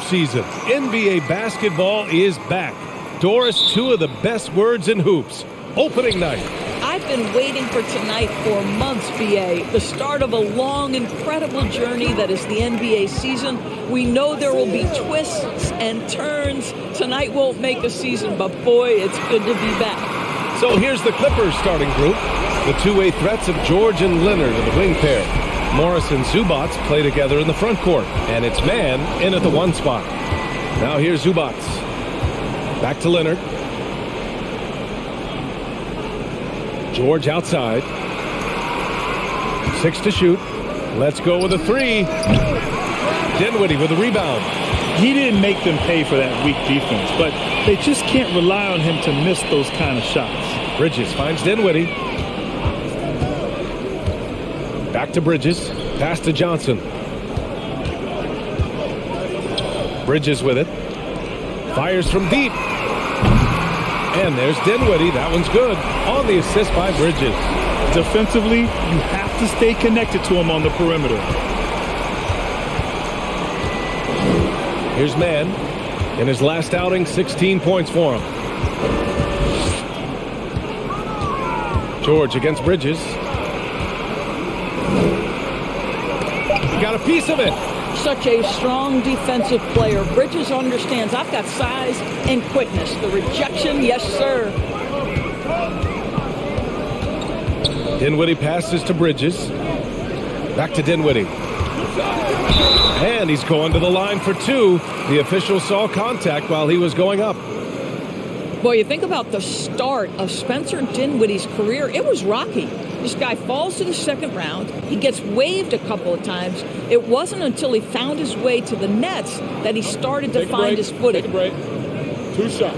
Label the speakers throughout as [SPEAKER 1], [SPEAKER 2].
[SPEAKER 1] season. NBA basketball is back. Doris, two of the best words in hoops. Opening night.
[SPEAKER 2] I've been waiting for tonight for months, BA. The start of a long, incredible journey that is the NBA season. We know there will be twists and turns. Tonight won't make a season, but boy, it's good to be back.
[SPEAKER 1] So here's the Clippers starting group. The two-way threats of George and Leonard in the wing pair. Morris and Zubac play together in the front court. And it's man in at the one spot. Now here's Zubac. Back to Leonard. George outside. 6 to shoot. Let's go with a 3. Dinwiddie with a rebound.
[SPEAKER 3] He didn't make them pay for that weak defense, but they just can't rely on him to miss those kind of shots.
[SPEAKER 1] Bridges finds Dinwiddie. Back to Bridges. Pass to Johnson. Bridges with it. Fires from deep. And there's Dinwiddie. That one's good. On the assist by Bridges.
[SPEAKER 3] Defensively, you have to stay connected to him on the perimeter.
[SPEAKER 1] Here's Mann. In his last outing, 16 points for him. George against Bridges. He got a piece of it.
[SPEAKER 2] Such a strong defensive player. Bridges understands I've got size and quickness. The rejection, yes, sir.
[SPEAKER 1] Dinwiddie passes to Bridges. Back to Dinwiddie. And he's going to the line for 2. The official saw contact while he was going up.
[SPEAKER 2] Boy, you think about the start of Spencer Dinwiddie's career. It was rocky. This guy falls to the second round. He gets waived a couple of times. It wasn't until he found his way to the Nets that he started to find his footing.
[SPEAKER 4] Take a break. 2 shots.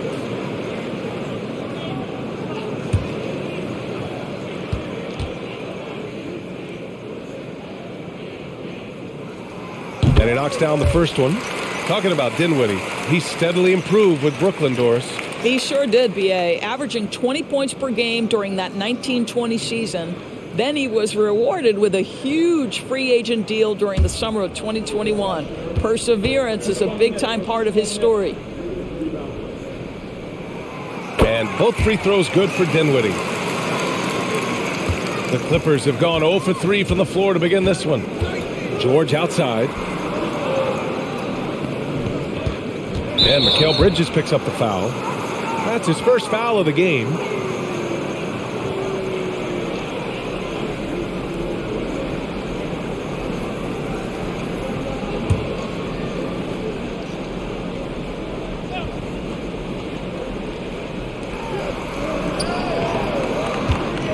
[SPEAKER 1] And he knocks down the first one. Talking about Dinwiddie, he steadily improved with Brooklyn, Doris.
[SPEAKER 2] He sure did, B.A., averaging 20 points per game during that 1920 season. Then he was rewarded with a huge free agent deal during the summer of 2021. Perseverance is a big-time part of his story.
[SPEAKER 1] And both free throws good for Dinwiddie. The Clippers have gone 0 for 3 from the floor to begin this one. George outside. And Mikal Bridges picks up the foul. That's his first foul of the game.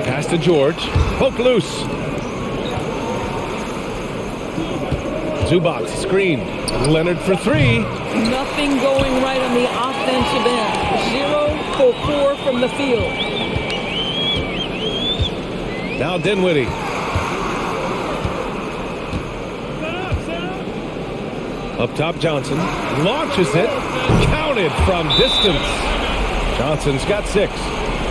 [SPEAKER 1] Pass to George. Poke loose. Zubac screen. Leonard for 3.
[SPEAKER 2] Nothing going right on the offensive end. 0 for 4 from the field.
[SPEAKER 1] Now Dinwiddie. Up top, Johnson. Launches it. Counted from distance. Johnson's got 6.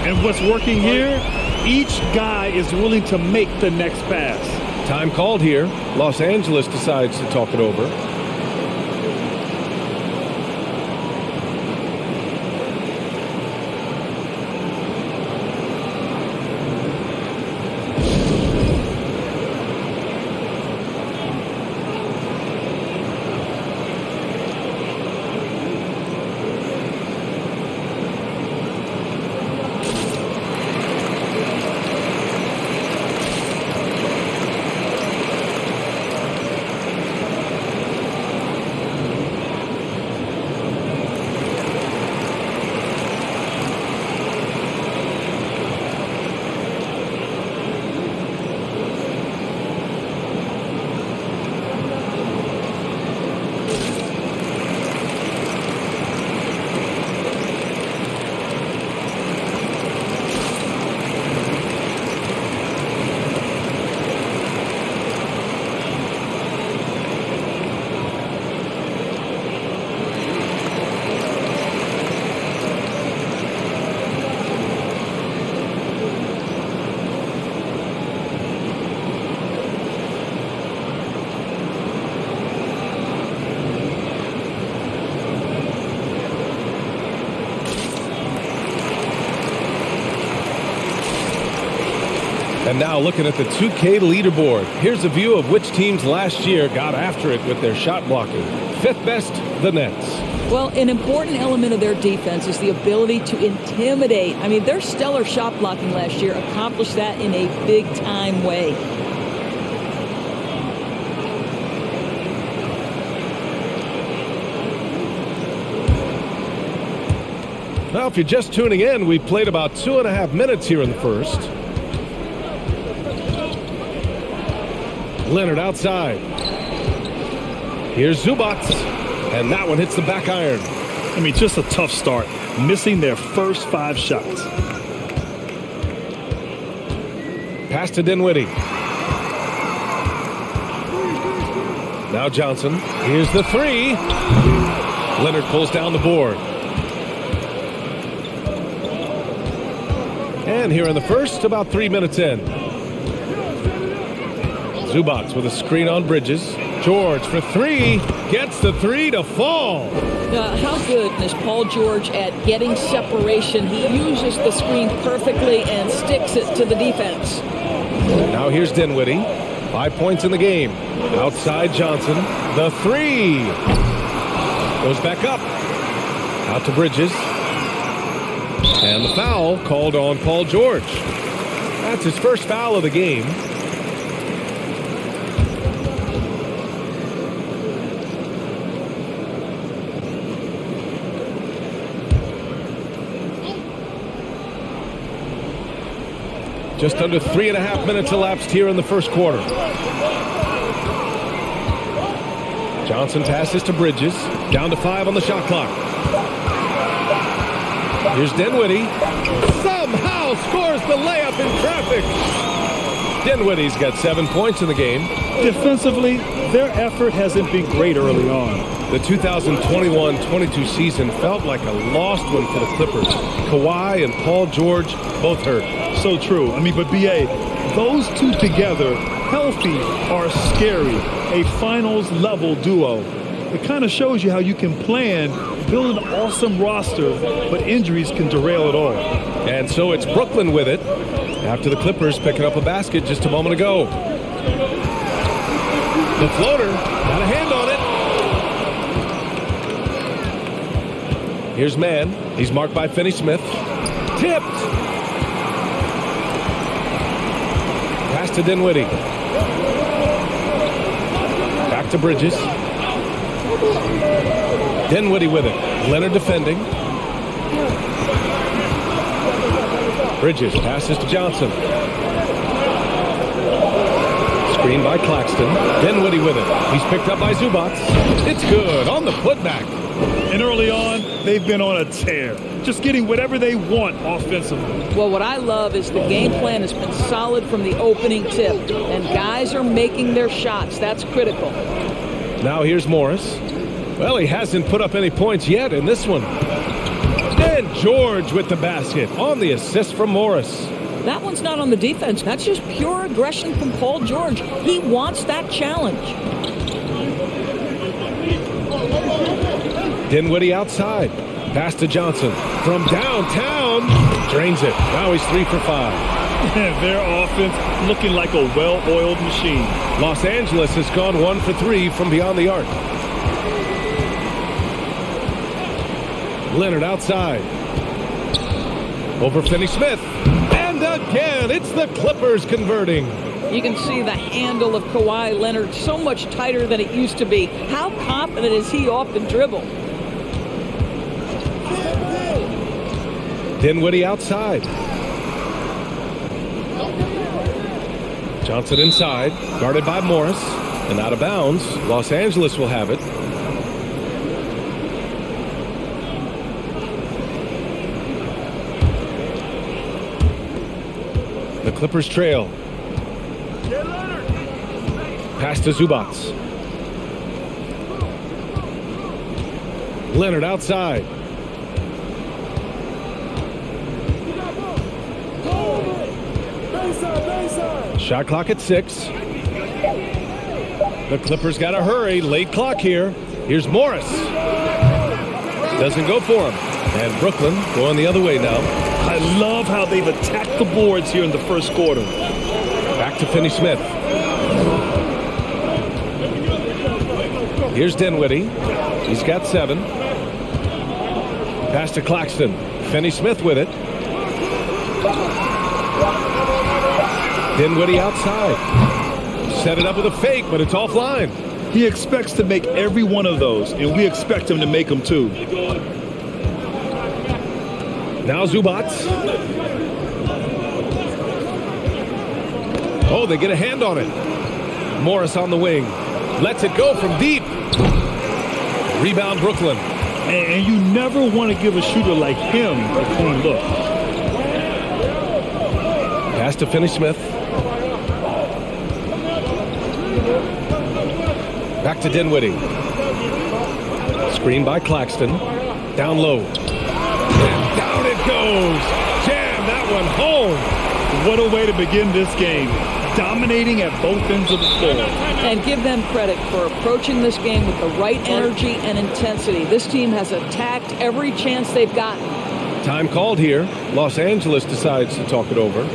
[SPEAKER 3] And what's working here, each guy is willing to make the next pass.
[SPEAKER 1] Time called here. Los Angeles decides to talk it over. And now looking at the 2K leaderboard. Here's a view of which teams last year got after it with their shot blocking. Fifth best, the Nets.
[SPEAKER 2] Well, an important element of their defense is the ability to intimidate. I mean, their stellar shot blocking last year accomplished that in a big-time way.
[SPEAKER 1] Now, if you're just tuning in, we've played about 2.5 minutes here in the first. Leonard outside. Here's Zubac. And that one hits the back iron.
[SPEAKER 3] I mean, just a tough start. Missing their first 5 shots.
[SPEAKER 1] Pass to Dinwiddie. Now Johnson. Here's the 3. Leonard pulls down the board. And here in the first, about 3 minutes in. Zubac with a screen on Bridges. George for 3. Gets the 3 to fall.
[SPEAKER 2] How good is Paul George at getting separation? He uses the screen perfectly and sticks it to the defense.
[SPEAKER 1] Now here's Dinwiddie. 5 points in the game. Outside Johnson. The 3. Goes back up. Out to Bridges. And the foul called on Paul George. That's his first foul of the game. Just under 3.5 minutes elapsed here in the first quarter. Johnson passes to Bridges. Down to 5 on the shot clock. Here's Dinwiddie. Somehow scores the layup in traffic. Dinwiddie's got 7 points in the game.
[SPEAKER 3] Defensively, their effort hasn't been great early on.
[SPEAKER 1] The 2021-22 season felt like a lost one for the Clippers. Kawhi and Paul George both hurt.
[SPEAKER 3] So true. I mean, but B.A., those two together, healthy, are scary. A finals-level duo. It kind of shows you how you can plan, build an awesome roster, but injuries can derail it all.
[SPEAKER 1] And so it's Brooklyn with it after the Clippers picking up a basket just a moment ago. The floater got a hand on it. Here's Mann. He's marked by Finney-Smith. Tipped. Pass to Dinwiddie. Back to Bridges. Dinwiddie with it. Leonard defending. Bridges passes to Johnson. Screen by Claxton. Dinwiddie with it. He's picked up by Zubac. It's good on the putback.
[SPEAKER 3] And early on, they've been on a tear. Just getting whatever they want offensively.
[SPEAKER 2] Well, what I love is the game plan has been solid from the opening tip. And guys are making their shots. That's critical.
[SPEAKER 1] Now here's Morris. Well, he hasn't put up any points yet in this one. And George with the basket on the assist from Morris.
[SPEAKER 2] That one's not on the defense. That's just pure aggression from Paul George. He wants that challenge.
[SPEAKER 1] Dinwiddie outside. Pass to Johnson. From downtown. Drains it. Now he's 3 for 5.
[SPEAKER 3] Their offense looking like a well-oiled machine.
[SPEAKER 1] Los Angeles has gone 1 for 3 from beyond the arc. Leonard outside. Over Finney-Smith. And again, it's the Clippers converting.
[SPEAKER 2] You can see the handle of Kawhi Leonard so much tighter than it used to be. How confident is he off the dribble?
[SPEAKER 1] Dinwiddie outside. Johnson inside, guarded by Morris, and out of bounds. Los Angeles will have it. The Clippers trail. Pass to Zubac. Leonard outside. Shot clock at 6. The Clippers got to hurry. Late clock here. Here's Morris. Doesn't go for him. And Brooklyn going the other way now.
[SPEAKER 3] I love how they've attacked the boards here in the first quarter.
[SPEAKER 1] to Finney-Smith. Here's Dinwiddie. He's got 7. Pass to Claxton. Finney-Smith with it. Dinwiddie outside. Set it up with a fake, but it's offline.
[SPEAKER 3] He expects to make every one of those, and we expect him to make them too.
[SPEAKER 1] Now Zubac. Oh, they get a hand on it. Morris on the wing. Lets it go from deep. Rebound Brooklyn.
[SPEAKER 3] And you never want to give a shooter like him a clean look.
[SPEAKER 1] Pass to Finney-Smith. Back to Dinwiddie. Screen by Claxton. Down low. And down it goes. Jam that one home.
[SPEAKER 3] What a way to begin this game. Dominating at both ends of the floor.
[SPEAKER 2] And give them credit for approaching this game with the right energy and intensity. This team has attacked every chance they've gotten.
[SPEAKER 1] Time called here. Los Angeles decides to talk it over.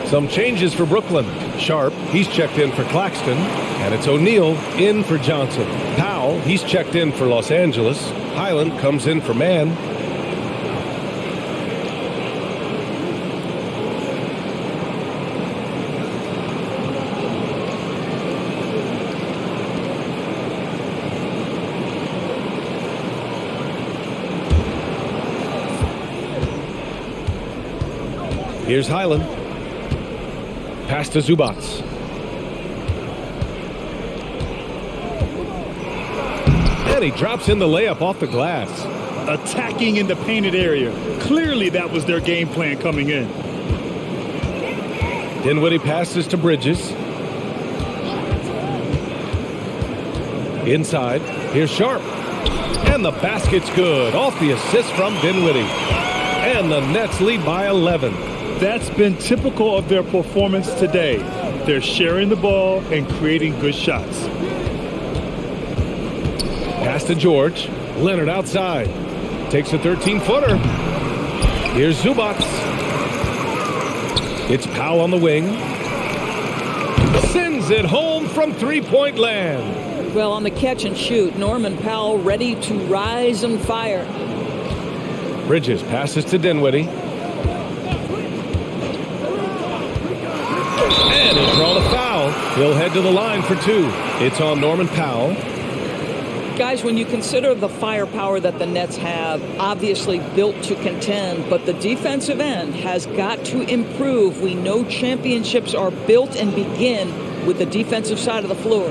[SPEAKER 1] Some changes for Brooklyn. Sharp, he's checked in for Claxton. And it's O'Neal in for Johnson. Powell, he's checked in for Los Angeles. Highland comes in for Mann. Here's Highland. Pass to Zubac. And he drops in the layup off the glass.
[SPEAKER 3] Attacking in the painted area. Clearly that was their game plan coming in.
[SPEAKER 1] Dinwiddie passes to Bridges. Inside. Here's Sharp. And the basket's good. Off the assist from Dinwiddie. And the Nets lead by 11.
[SPEAKER 3] That's been typical of their performance today. They're sharing the ball and creating good shots.
[SPEAKER 1] Pass to George. Leonard outside. Takes a 13-footer. Here's Zubac. It's Powell on the wing. Sends it home from three-point land.
[SPEAKER 2] Well, on the catch and shoot, Norman Powell ready to rise and fire.
[SPEAKER 1] Bridges passes to Dinwiddie. And he'll draw the foul. He'll head to the line for 2. It's on Norman Powell.
[SPEAKER 2] Guys, when you consider the firepower that the Nets have, obviously built to contend, but the defensive end has got to improve. We know championships are built and begin with the defensive side of the floor.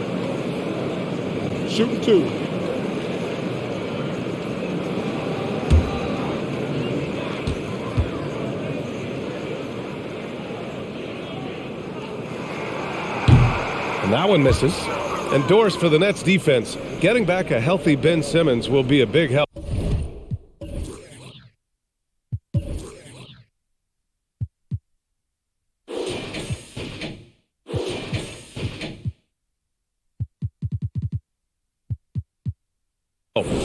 [SPEAKER 4] Shooting 2.
[SPEAKER 1] And that one misses. And doors for the Nets defense. Getting back a healthy Ben Simmons will be a big help.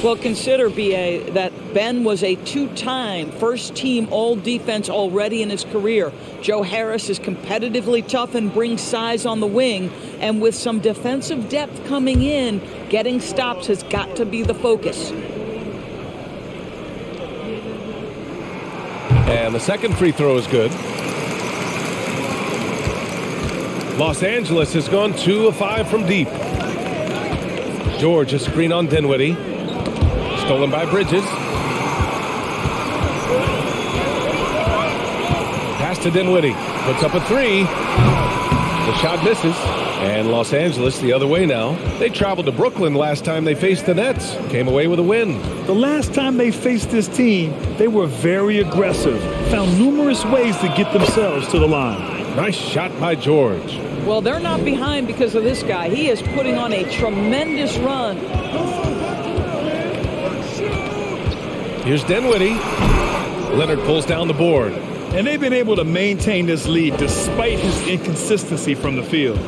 [SPEAKER 2] Well, consider, B.A., that Ben was a two-time first-team all-defense already in his career. Joe Harris is competitively tough and brings size on the wing. And with some defensive depth coming in, getting stops has got to be the focus.
[SPEAKER 1] And the second free throw is good. Los Angeles has gone 2 of 5 from deep. George, a screen on Dinwiddie. Stolen by Bridges. Pass to Dinwiddie. Puts up a 3. The shot misses. And Los Angeles the other way now. They traveled to Brooklyn last time they faced the Nets. Came away with a win.
[SPEAKER 3] The last time they faced this team, they were very aggressive. Found numerous ways to get themselves to the line.
[SPEAKER 1] Nice shot by George.
[SPEAKER 2] Well, they're not behind because of this guy. He is putting on a tremendous run.
[SPEAKER 1] Here's Dinwiddie. Leonard pulls down the board.
[SPEAKER 3] And they've been able to maintain this lead despite his inconsistency from the field.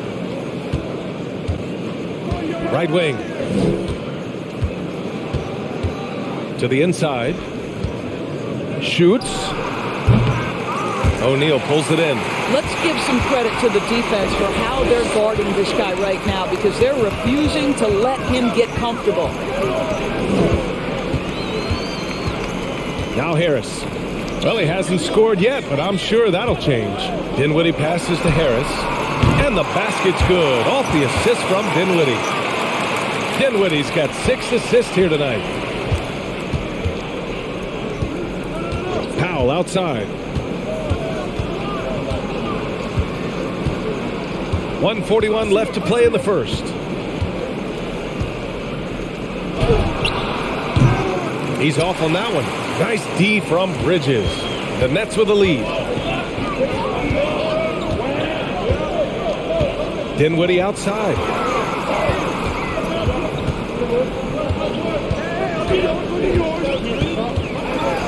[SPEAKER 1] Right wing. To the inside. Shoots. O'Neal pulls it in.
[SPEAKER 2] Let's give some credit to the defense for how they're guarding this guy right now because they're refusing to let him get comfortable.
[SPEAKER 1] Now Harris. Well, he hasn't scored yet, but I'm sure that'll change. Dinwiddie passes to Harris. And the basket's good. Off the assist from Dinwiddie. Dinwiddie's got 6 assists here tonight. Powell outside. 1:41 left to play in the first. He's off on that one. Nice D from Bridges. The Nets with the lead. Dinwiddie outside.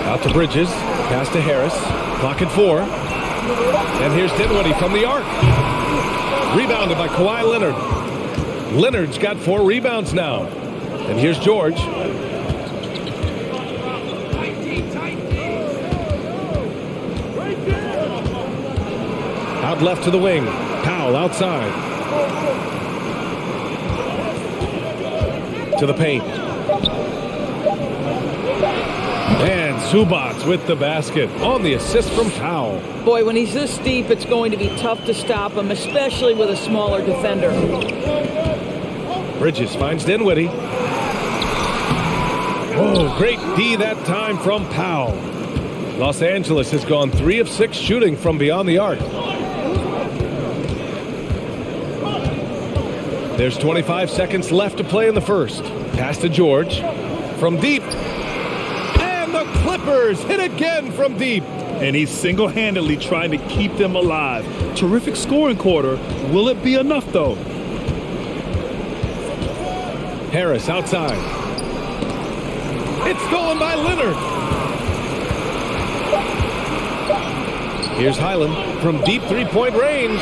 [SPEAKER 1] Out to Bridges. Pass to Harris. Clock at 4. And here's Dinwiddie from the arc. Rebounded by Kawhi Leonard. Leonard's got 4 rebounds now. And here's George. Out left to the wing. Powell outside. To the paint. And Zubac with the basket on the assist from Powell.
[SPEAKER 2] Boy, when he's this deep, it's going to be tough to stop him, especially with a smaller defender.
[SPEAKER 1] Bridges finds Dinwiddie. Oh, great D that time from Powell. Los Angeles has gone 3 of 6 shooting from beyond the arc. There's 25 seconds left to play in the first. Pass to George. From deep. And the Clippers hit again from deep.
[SPEAKER 3] And he's single-handedly trying to keep them alive. Terrific scoring quarter. Will it be enough, though?
[SPEAKER 1] Harris outside. It's stolen by Leonard. Here's Highland from deep three-point range.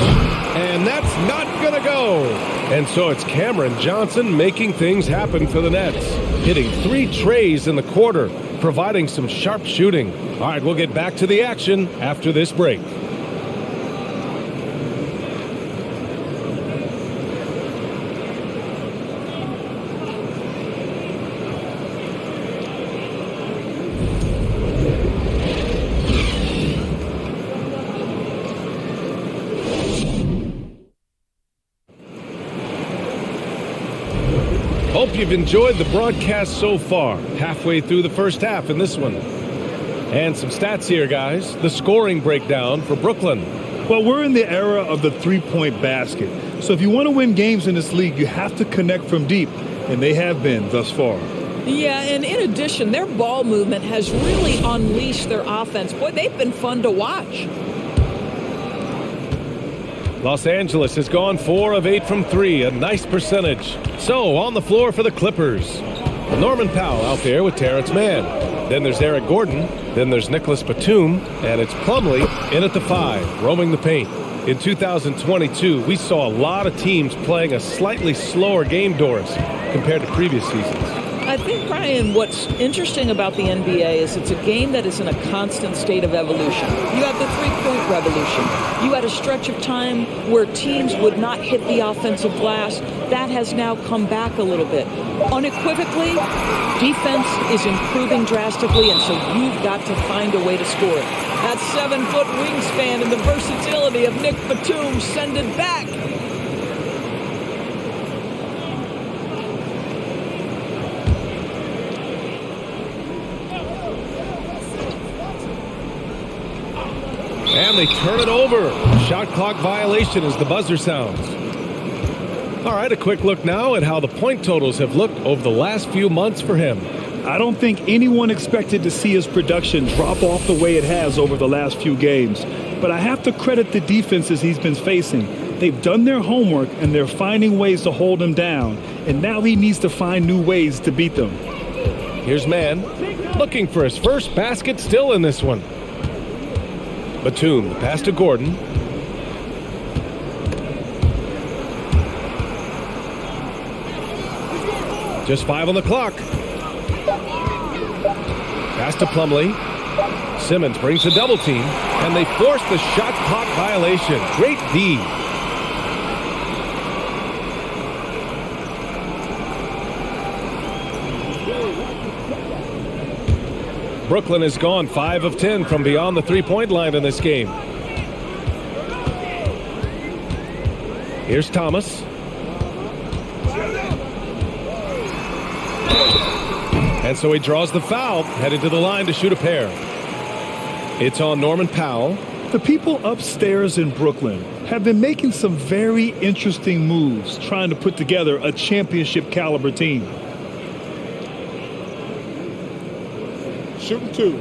[SPEAKER 1] And that's not going to go. And so it's Cameron Johnson making things happen for the Nets. Hitting 3 trays in the quarter, providing some sharp shooting. All right, we'll get back to the action after this break. Hope you've enjoyed the broadcast so far. Halfway through the first half in this one. And some stats here, guys. The scoring breakdown for Brooklyn.
[SPEAKER 3] Well, we're in the era of the three-point basket. So if you want to win games in this league, you have to connect from deep. And they have been thus far.
[SPEAKER 2] Yeah, and in addition, their ball movement has really unleashed their offense. Boy, they've been fun to watch.
[SPEAKER 1] Los Angeles has gone 4 of 8 from 3, a nice percentage. So, on the floor for the Clippers. Norman Powell out there with Terrence Mann. Then there's Eric Gordon. Then there's Nicholas Batum. And it's Plumlee in at the 5, roaming the paint. In 2022, we saw a lot of teams playing a slightly slower game, Doris, compared to previous seasons.
[SPEAKER 2] I I think, Brian, what's interesting about the NBA is it's a game that is in a constant state of evolution. You have the three-point revolution. You had a stretch of time where teams would not hit the offensive glass. That has now come back a little bit. Unequivocally, defense is improving drastically, and so you've got to find a way to score it. That 7-foot wingspan and the versatility of Nick Batum send it back.
[SPEAKER 1] And they turn it over. Shot clock violation as the buzzer sounds. All right, a quick look now at how the point totals have looked over the last few months for him.
[SPEAKER 3] I don't think anyone expected to see his production drop off the way it has over the last few games. But I have to credit the defenses he's been facing. They've done their homework, and they're finding ways to hold him down. And now he needs to find new ways to beat them.
[SPEAKER 1] Here's Mann, looking for his first basket, still in this one. Batum, the pass to Gordon. Just 5 on the clock. Pass to Plumlee. Simmons brings a double team, and they force the shot clock violation. Great D. Brooklyn has gone 5 of 10 from beyond the three-point line in this game. Here's Thomas. And so he draws the foul, headed to the line to shoot a pair. It's on Norman Powell.
[SPEAKER 3] The people upstairs in Brooklyn have been making some very interesting moves, trying to put together a championship caliber team.
[SPEAKER 4] Shooting 2.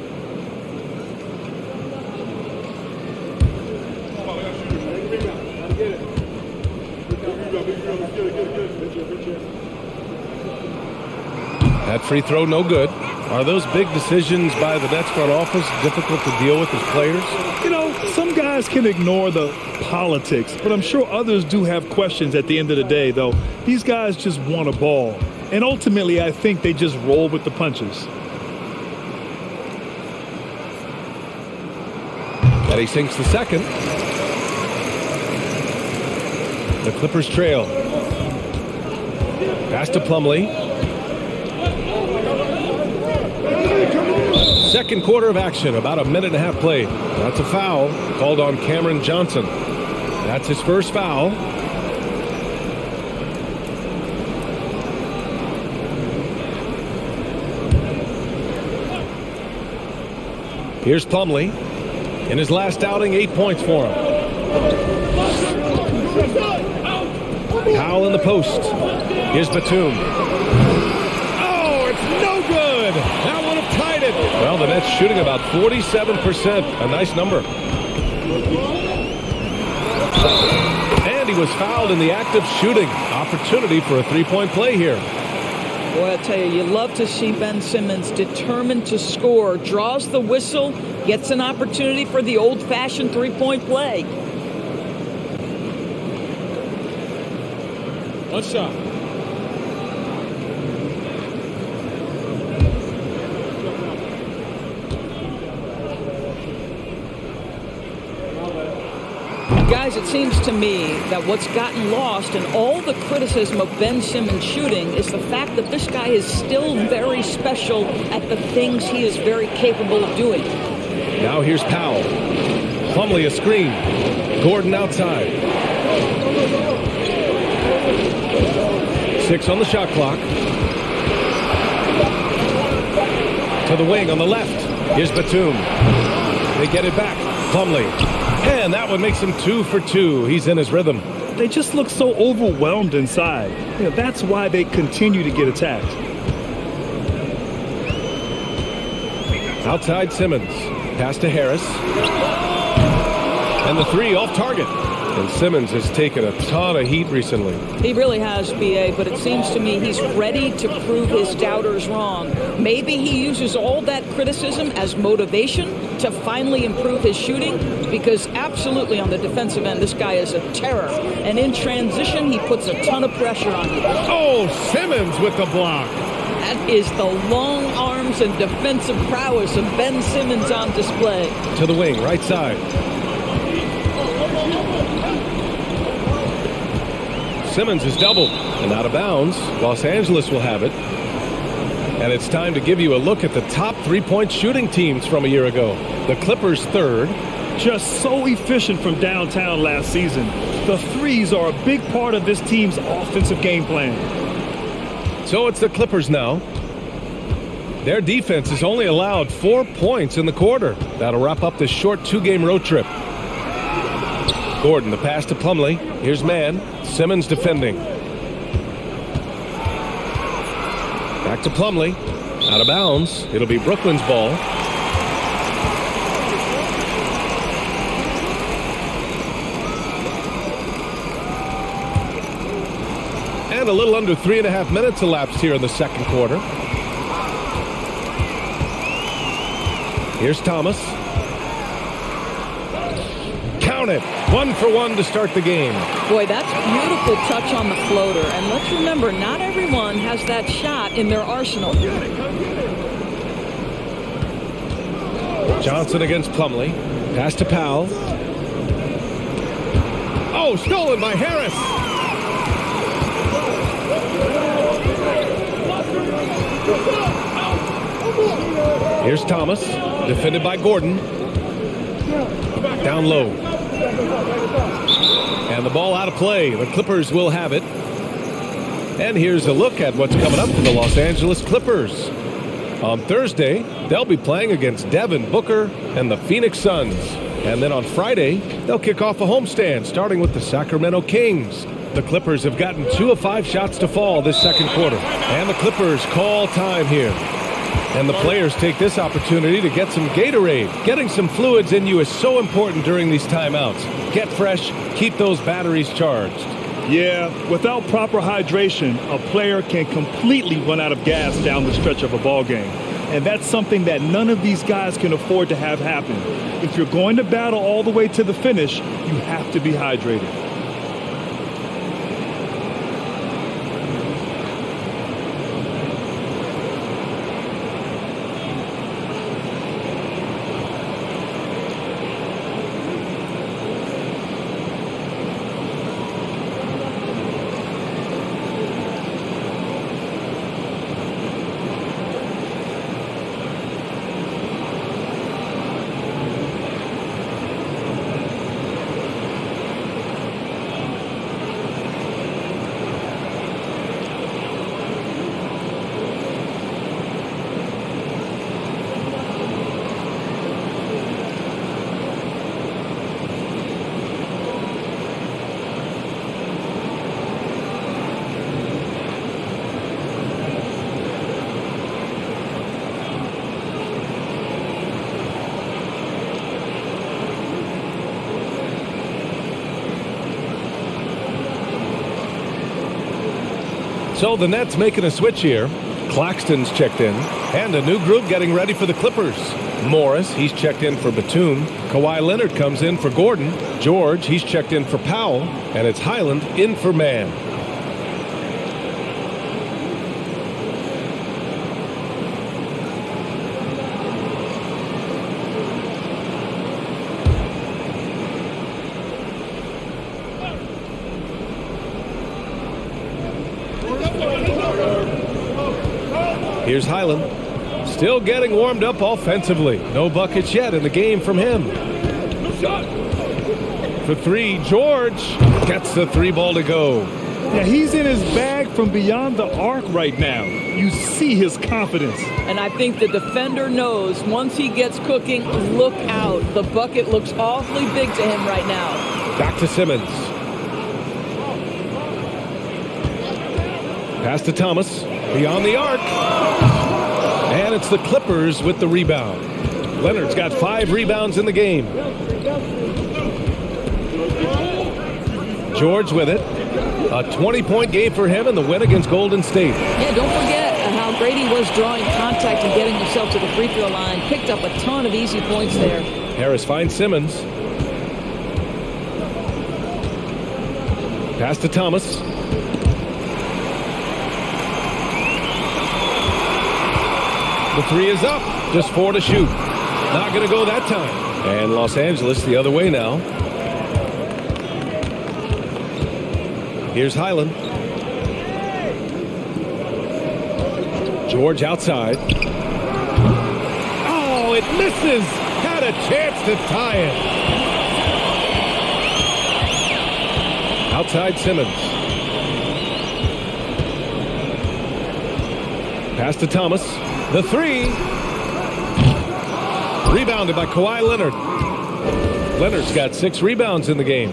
[SPEAKER 1] That free throw no good. Are those big decisions by the Nets front office difficult to deal with as players?
[SPEAKER 3] You know, some guys can ignore the politics, but I'm sure others do have questions at the end of the day, though. These guys just want a ball. And ultimately, I think they just roll with the punches.
[SPEAKER 1] And he sinks the second. The Clippers trail. Pass to Plumlee. Second quarter of action, about a minute and a half played. That's a foul called on Cameron Johnson. That's his first foul. Here's Plumlee. In his last outing, 8 points for him. Powell in the post. Here's Batum. Oh, it's no good. That would have tied it. Well, the Nets shooting about 47%. A nice number. And he was fouled in the act of shooting. Opportunity for a three-point play here.
[SPEAKER 2] Boy, I tell you love to see Ben Simmons determined to score, draws the whistle, gets an opportunity for the old-fashioned three-point play.
[SPEAKER 4] One shot.
[SPEAKER 2] Guys, it seems to me that what's gotten lost in all the criticism of Ben Simmons shooting is the fact that this guy is still very special at the things he is very capable of doing.
[SPEAKER 1] Now here's Powell. Plumlee a screen. Gordon outside. 6 on the shot clock. To the wing on the left. Here's Batum. They get it back. Plumlee. And that one makes him 2 for 2. He's in his rhythm.
[SPEAKER 3] They just look so overwhelmed inside. You know, that's why they continue to get attacked.
[SPEAKER 1] Outside Simmons. Pass to Harris. And the three off target. And Simmons has taken a ton of heat recently.
[SPEAKER 2] He really has, B.A., but it seems to me he's ready to prove his doubters wrong. Maybe he uses all that criticism as motivation to finally improve his shooting, because absolutely on the defensive end, this guy is a terror. And in transition, he puts a ton of pressure on you.
[SPEAKER 1] Oh, Simmons with the block.
[SPEAKER 2] That is the long arms and defensive prowess of Ben Simmons on display.
[SPEAKER 1] To the wing, right side. Simmons is doubled and out of bounds. Los Angeles will have it. And it's time to give you a look at the top three-point shooting teams from a year ago. The Clippers third.
[SPEAKER 3] Just so efficient from downtown last season. The threes are a big part of this team's offensive game plan.
[SPEAKER 1] So it's the Clippers now. Their defense has only allowed 4 points in the quarter. That'll wrap up this short two-game road trip. Gordon, the pass to Plumlee. Here's man. Simmons defending. Back to Plumlee. Out of bounds. It'll be Brooklyn's ball. And a little under 3.5 minutes elapsed here in the second quarter. Here's Thomas. Count it. 1 for 1 to start the game.
[SPEAKER 2] Boy, that's a beautiful touch on the floater. And let's remember, not everyone has that shot in their arsenal.
[SPEAKER 1] Johnson against Plumlee. Pass to Powell. Oh, stolen by Harris. Here's Thomas. Defended by Gordon. Down low. And the ball out of play. The Clippers will have it. And here's a look at what's coming up for the Los Angeles Clippers. On Thursday, they'll be playing against Devin Booker and the Phoenix Suns. And then on Friday, they'll kick off a homestand, starting with the Sacramento Kings. The Clippers have gotten 2 of 5 shots to fall this second quarter. And the Clippers call time here. And the players take this opportunity to get some Gatorade. Getting some fluids in you is so important during these timeouts. Get fresh, keep those batteries charged.
[SPEAKER 3] Yeah, without proper hydration, a player can completely run out of gas down the stretch of a ball game. And that's something that none of these guys can afford to have happen. If you're going to battle all the way to the finish, you have to be hydrated.
[SPEAKER 1] So the Nets making a switch here. Claxton's checked in. And a new group getting ready for the Clippers. Morris, he's checked in for Batum. Kawhi Leonard comes in for Gordon. George, he's checked in for Powell. And it's Highland in for Mann. Here's Highland. Still getting warmed up offensively. No buckets yet in the game from him. For three, George gets the 3-ball to go.
[SPEAKER 3] Yeah, he's in his bag from beyond the arc right now. You see his confidence.
[SPEAKER 2] And I think the defender knows once he gets cooking, look out. The bucket looks awfully big to him right now.
[SPEAKER 1] Back to Simmons. Pass to Thomas. Beyond the arc. And it's the Clippers with the rebound. Leonard's got 5 rebounds in the game. George with it. A 20-point game for him in the win against Golden State.
[SPEAKER 2] Yeah, don't forget how great he was drawing contact and getting himself to the free throw line. Picked up a ton of easy points there.
[SPEAKER 1] Harris finds Simmons. Pass to Thomas. The three is up. Just 4 to shoot. Not going to go that time. And Los Angeles the other way now. Here's Highland. George outside. Oh, it misses. Had a chance to tie it. Outside Simmons. Pass to Thomas. The three. Rebounded by Kawhi Leonard. Leonard's got 6 rebounds in the game.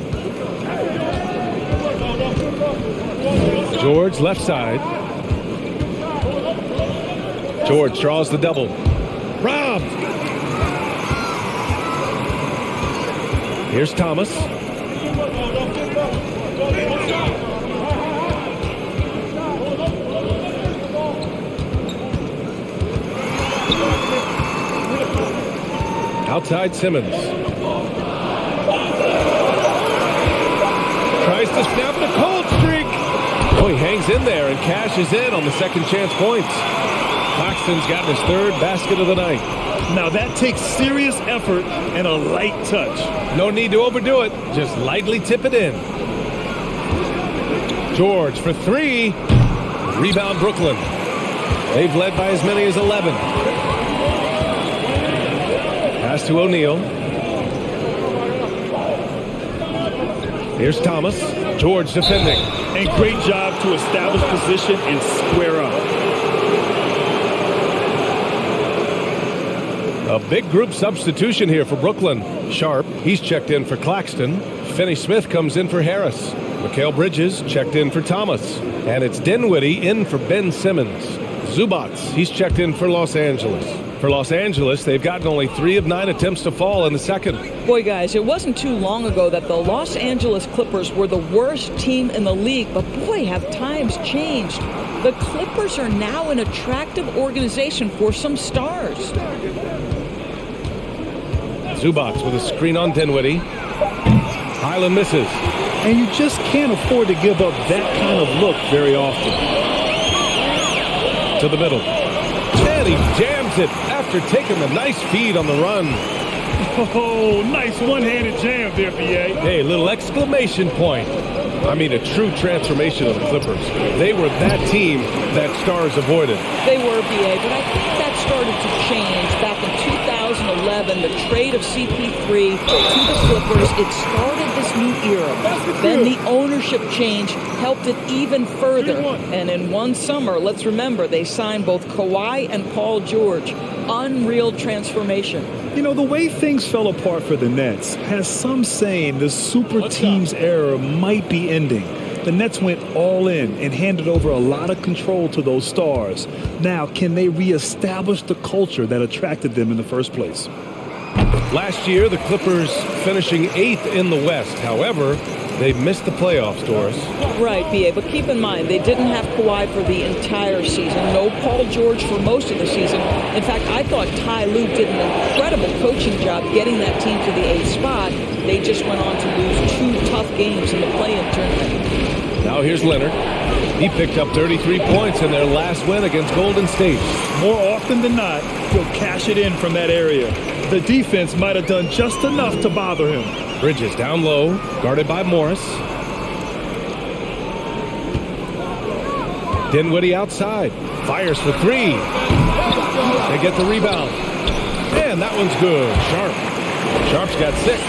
[SPEAKER 1] George left side. George draws the double. Robbed. Here's Thomas. Outside Simmons. Tries to snap the cold streak. Oh, he hangs in there and cashes in on the second chance points. Claxton's gotten his 3rd basket of the night.
[SPEAKER 3] Now that takes serious effort and a light touch.
[SPEAKER 1] No need to overdo it. Just lightly tip it in. George for 3. Rebound Brooklyn. They've led by as many as 11. Pass to O'Neal. Here's Thomas. George defending.
[SPEAKER 3] And great job to establish position and square up.
[SPEAKER 1] A big group substitution here for Brooklyn. Sharp, he's checked in for Claxton. Finney-Smith comes in for Harris. Mikal Bridges checked in for Thomas. And it's Dinwiddie in for Ben Simmons. Zubac, he's checked in for Los Angeles. For Los Angeles, they've gotten only 3 of 9 attempts to fall in the second.
[SPEAKER 2] Boy, guys, it wasn't too long ago that the Los Angeles Clippers were the worst team in the league, but boy, have times changed. The Clippers are now an attractive organization for some stars.
[SPEAKER 1] Zubac with a screen on Dinwiddie. Highland misses.
[SPEAKER 3] And you just can't afford to give up that kind of look very often.
[SPEAKER 1] To the middle. And he jams it after taking the nice feed on the run.
[SPEAKER 3] Oh, nice one-handed jam there, B.A.
[SPEAKER 1] Hey, little exclamation point. I mean, a true transformation of the Clippers. They were that team that stars avoided.
[SPEAKER 2] They were, B.A., but I think that started to change back in 2011, the trade of CP3 to the Clippers. It started this new era. Then the ownership change helped it even further. And in one summer, let's remember, they signed both Kawhi and Paul George. Unreal transformation.
[SPEAKER 3] You know, the way things fell apart for the Nets has some saying the super teams era might be ending. The Nets went all in and handed over a lot of control to those stars. Now, can they reestablish the culture that attracted them in the first place?
[SPEAKER 1] Last year, the Clippers finishing 8th in the West. However, they missed the playoffs, Doris.
[SPEAKER 2] Right, B.A., but keep in mind, they didn't have Kawhi for the entire season. No Paul George for most of the season. In fact, I thought Ty Lue did an incredible coaching job getting that team to the 8th spot. They just went on to lose 2 tough games in the play-in tournament.
[SPEAKER 1] Now here's Leonard. He picked up 33 points in their last win against Golden State.
[SPEAKER 3] More often than not, he'll cash it in from that area. The defense might have done just enough to bother him.
[SPEAKER 1] Bridges down low, guarded by Morris. Dinwiddie outside. Fires for 3. They get the rebound. And that one's good. Sharp. Sharp's got 6.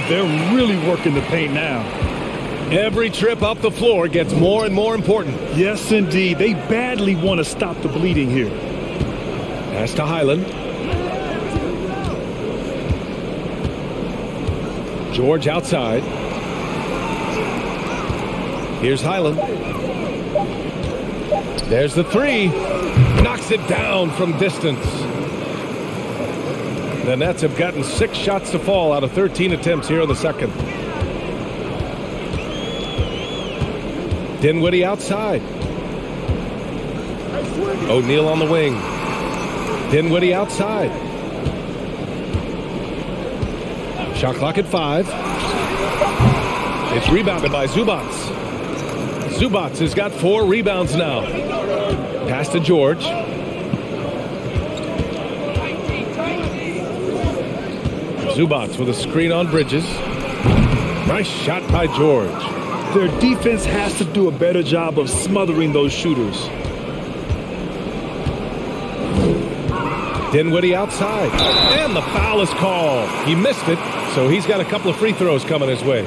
[SPEAKER 3] They're really working the paint now.
[SPEAKER 1] Every trip up the floor gets more and more important.
[SPEAKER 3] Yes, indeed. They badly want to stop the bleeding here.
[SPEAKER 1] Pass to Highland. George outside. Here's Highland. There's the 3. Knocks it down from distance. The Nets have gotten 6 shots to fall out of 13 attempts here in the second. Dinwiddie outside. O'Neal on the wing. Dinwiddie outside. Shot clock at 5. It's rebounded by Zubac. Zubac has got 4 rebounds now. Pass to George. Zubac with a screen on Bridges. Nice shot by George.
[SPEAKER 3] Their defense has to do a better job of smothering those shooters.
[SPEAKER 1] Dinwiddie outside. And the foul is called. He missed it, so he's got a couple of free throws coming his way.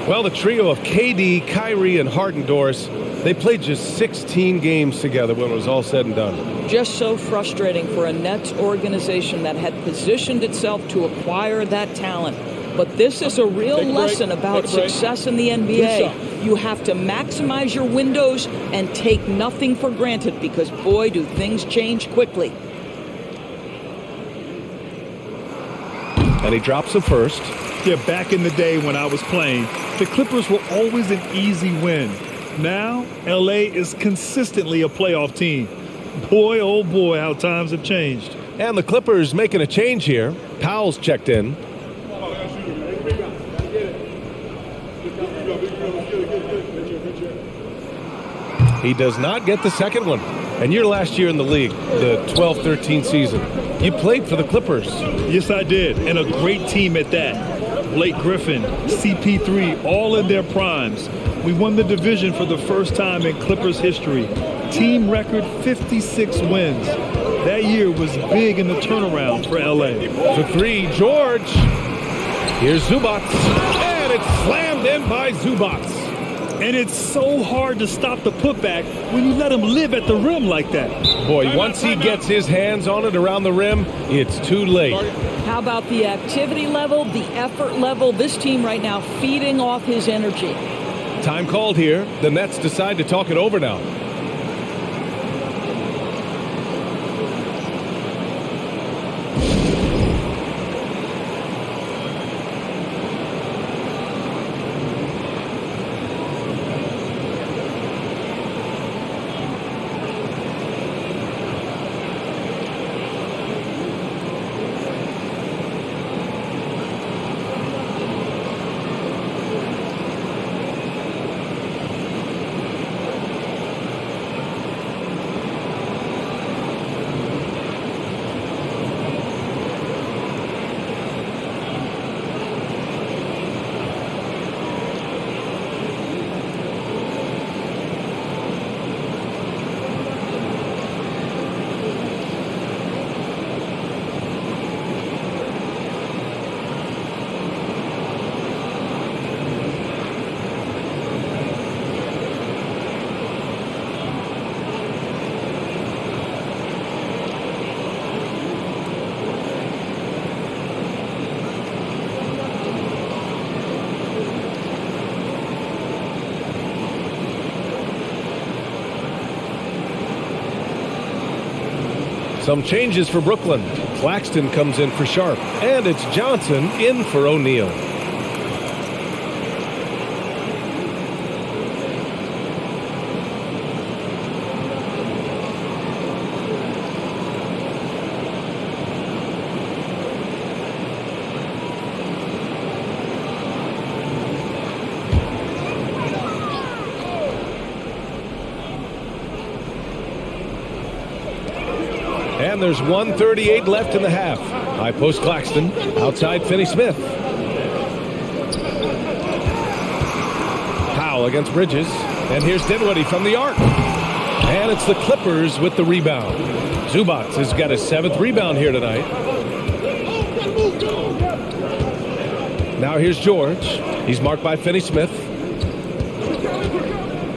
[SPEAKER 1] Well, the trio of KD, Kyrie, and Harden, Doris, they played just 16 games together when it was all said and done.
[SPEAKER 2] Just so frustrating for a Nets organization that had positioned itself to acquire that talent. But this is a real lesson about success in the NBA. You have to maximize your windows and take nothing for granted because, boy, do things change quickly.
[SPEAKER 1] And he drops the first.
[SPEAKER 3] Yeah, back in the day when I was playing, the Clippers were always an easy win. Now, LA is consistently a playoff team. Boy, oh boy, how times have changed.
[SPEAKER 1] And the Clippers making a change here. Powell's checked in. He does not get the second one. And your last year in the league, the 12-13 season, you played for the Clippers.
[SPEAKER 3] Yes, I did, and a great team at that. Blake Griffin, CP3, all in their primes. We won the division for the first time in Clippers history. Team record 56 wins. That year was big in the turnaround for LA.
[SPEAKER 1] For three, George. Here's Zubac. And it's slammed in by Zubac.
[SPEAKER 3] And it's so hard to stop the putback when you let him live at the rim like that.
[SPEAKER 1] Boy, once he gets his hands on it around the rim, it's too late.
[SPEAKER 2] How about the activity level, the effort level? This team right now feeding off his energy.
[SPEAKER 1] Time called here. The Nets decide to talk it over now. Some changes for Brooklyn. Claxton comes in for Sharp. And it's Johnson in for O'Neal. And there's 1:38 left in the half. High post Claxton. Outside Finney-Smith. Powell against Bridges. And here's Dinwiddie from the arc. And it's the Clippers with the rebound. Zubac has got his 7th rebound here tonight. Now here's George. He's marked by Finney-Smith.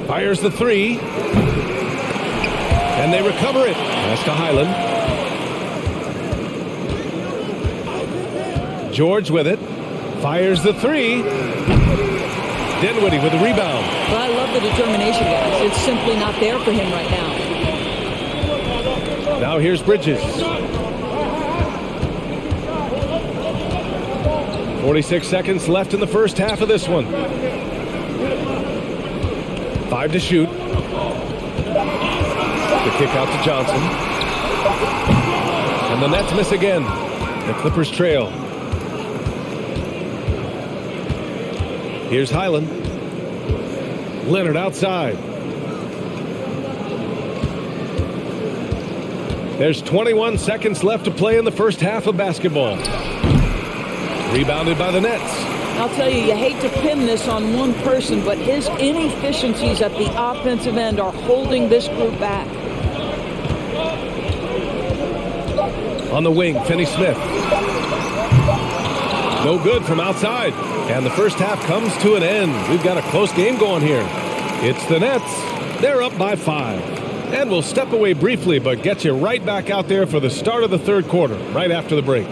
[SPEAKER 1] Fires the three. And they recover it. Pass to Highland. George with it. Fires the three. Dinwiddie with the rebound.
[SPEAKER 2] Well, I love the determination, guys. It's simply not there for him right now.
[SPEAKER 1] Now here's Bridges. 46 seconds left in the first half of this one. 5 to shoot. The kick out to Johnson. And the Nets miss again. The Clippers trail. Here's Highland. Leonard outside. There's 21 seconds left to play in the first half of basketball. Rebounded by the Nets.
[SPEAKER 2] I'll tell you, you hate to pin this on one person, but his inefficiencies at the offensive end are holding this group back.
[SPEAKER 1] On the wing, Finney-Smith. No good from outside. And the first half comes to an end. We've got a close game going here. It's the Nets. They're up by 5. And we'll step away briefly, but get you right back out there for the start of the third quarter, right after the break.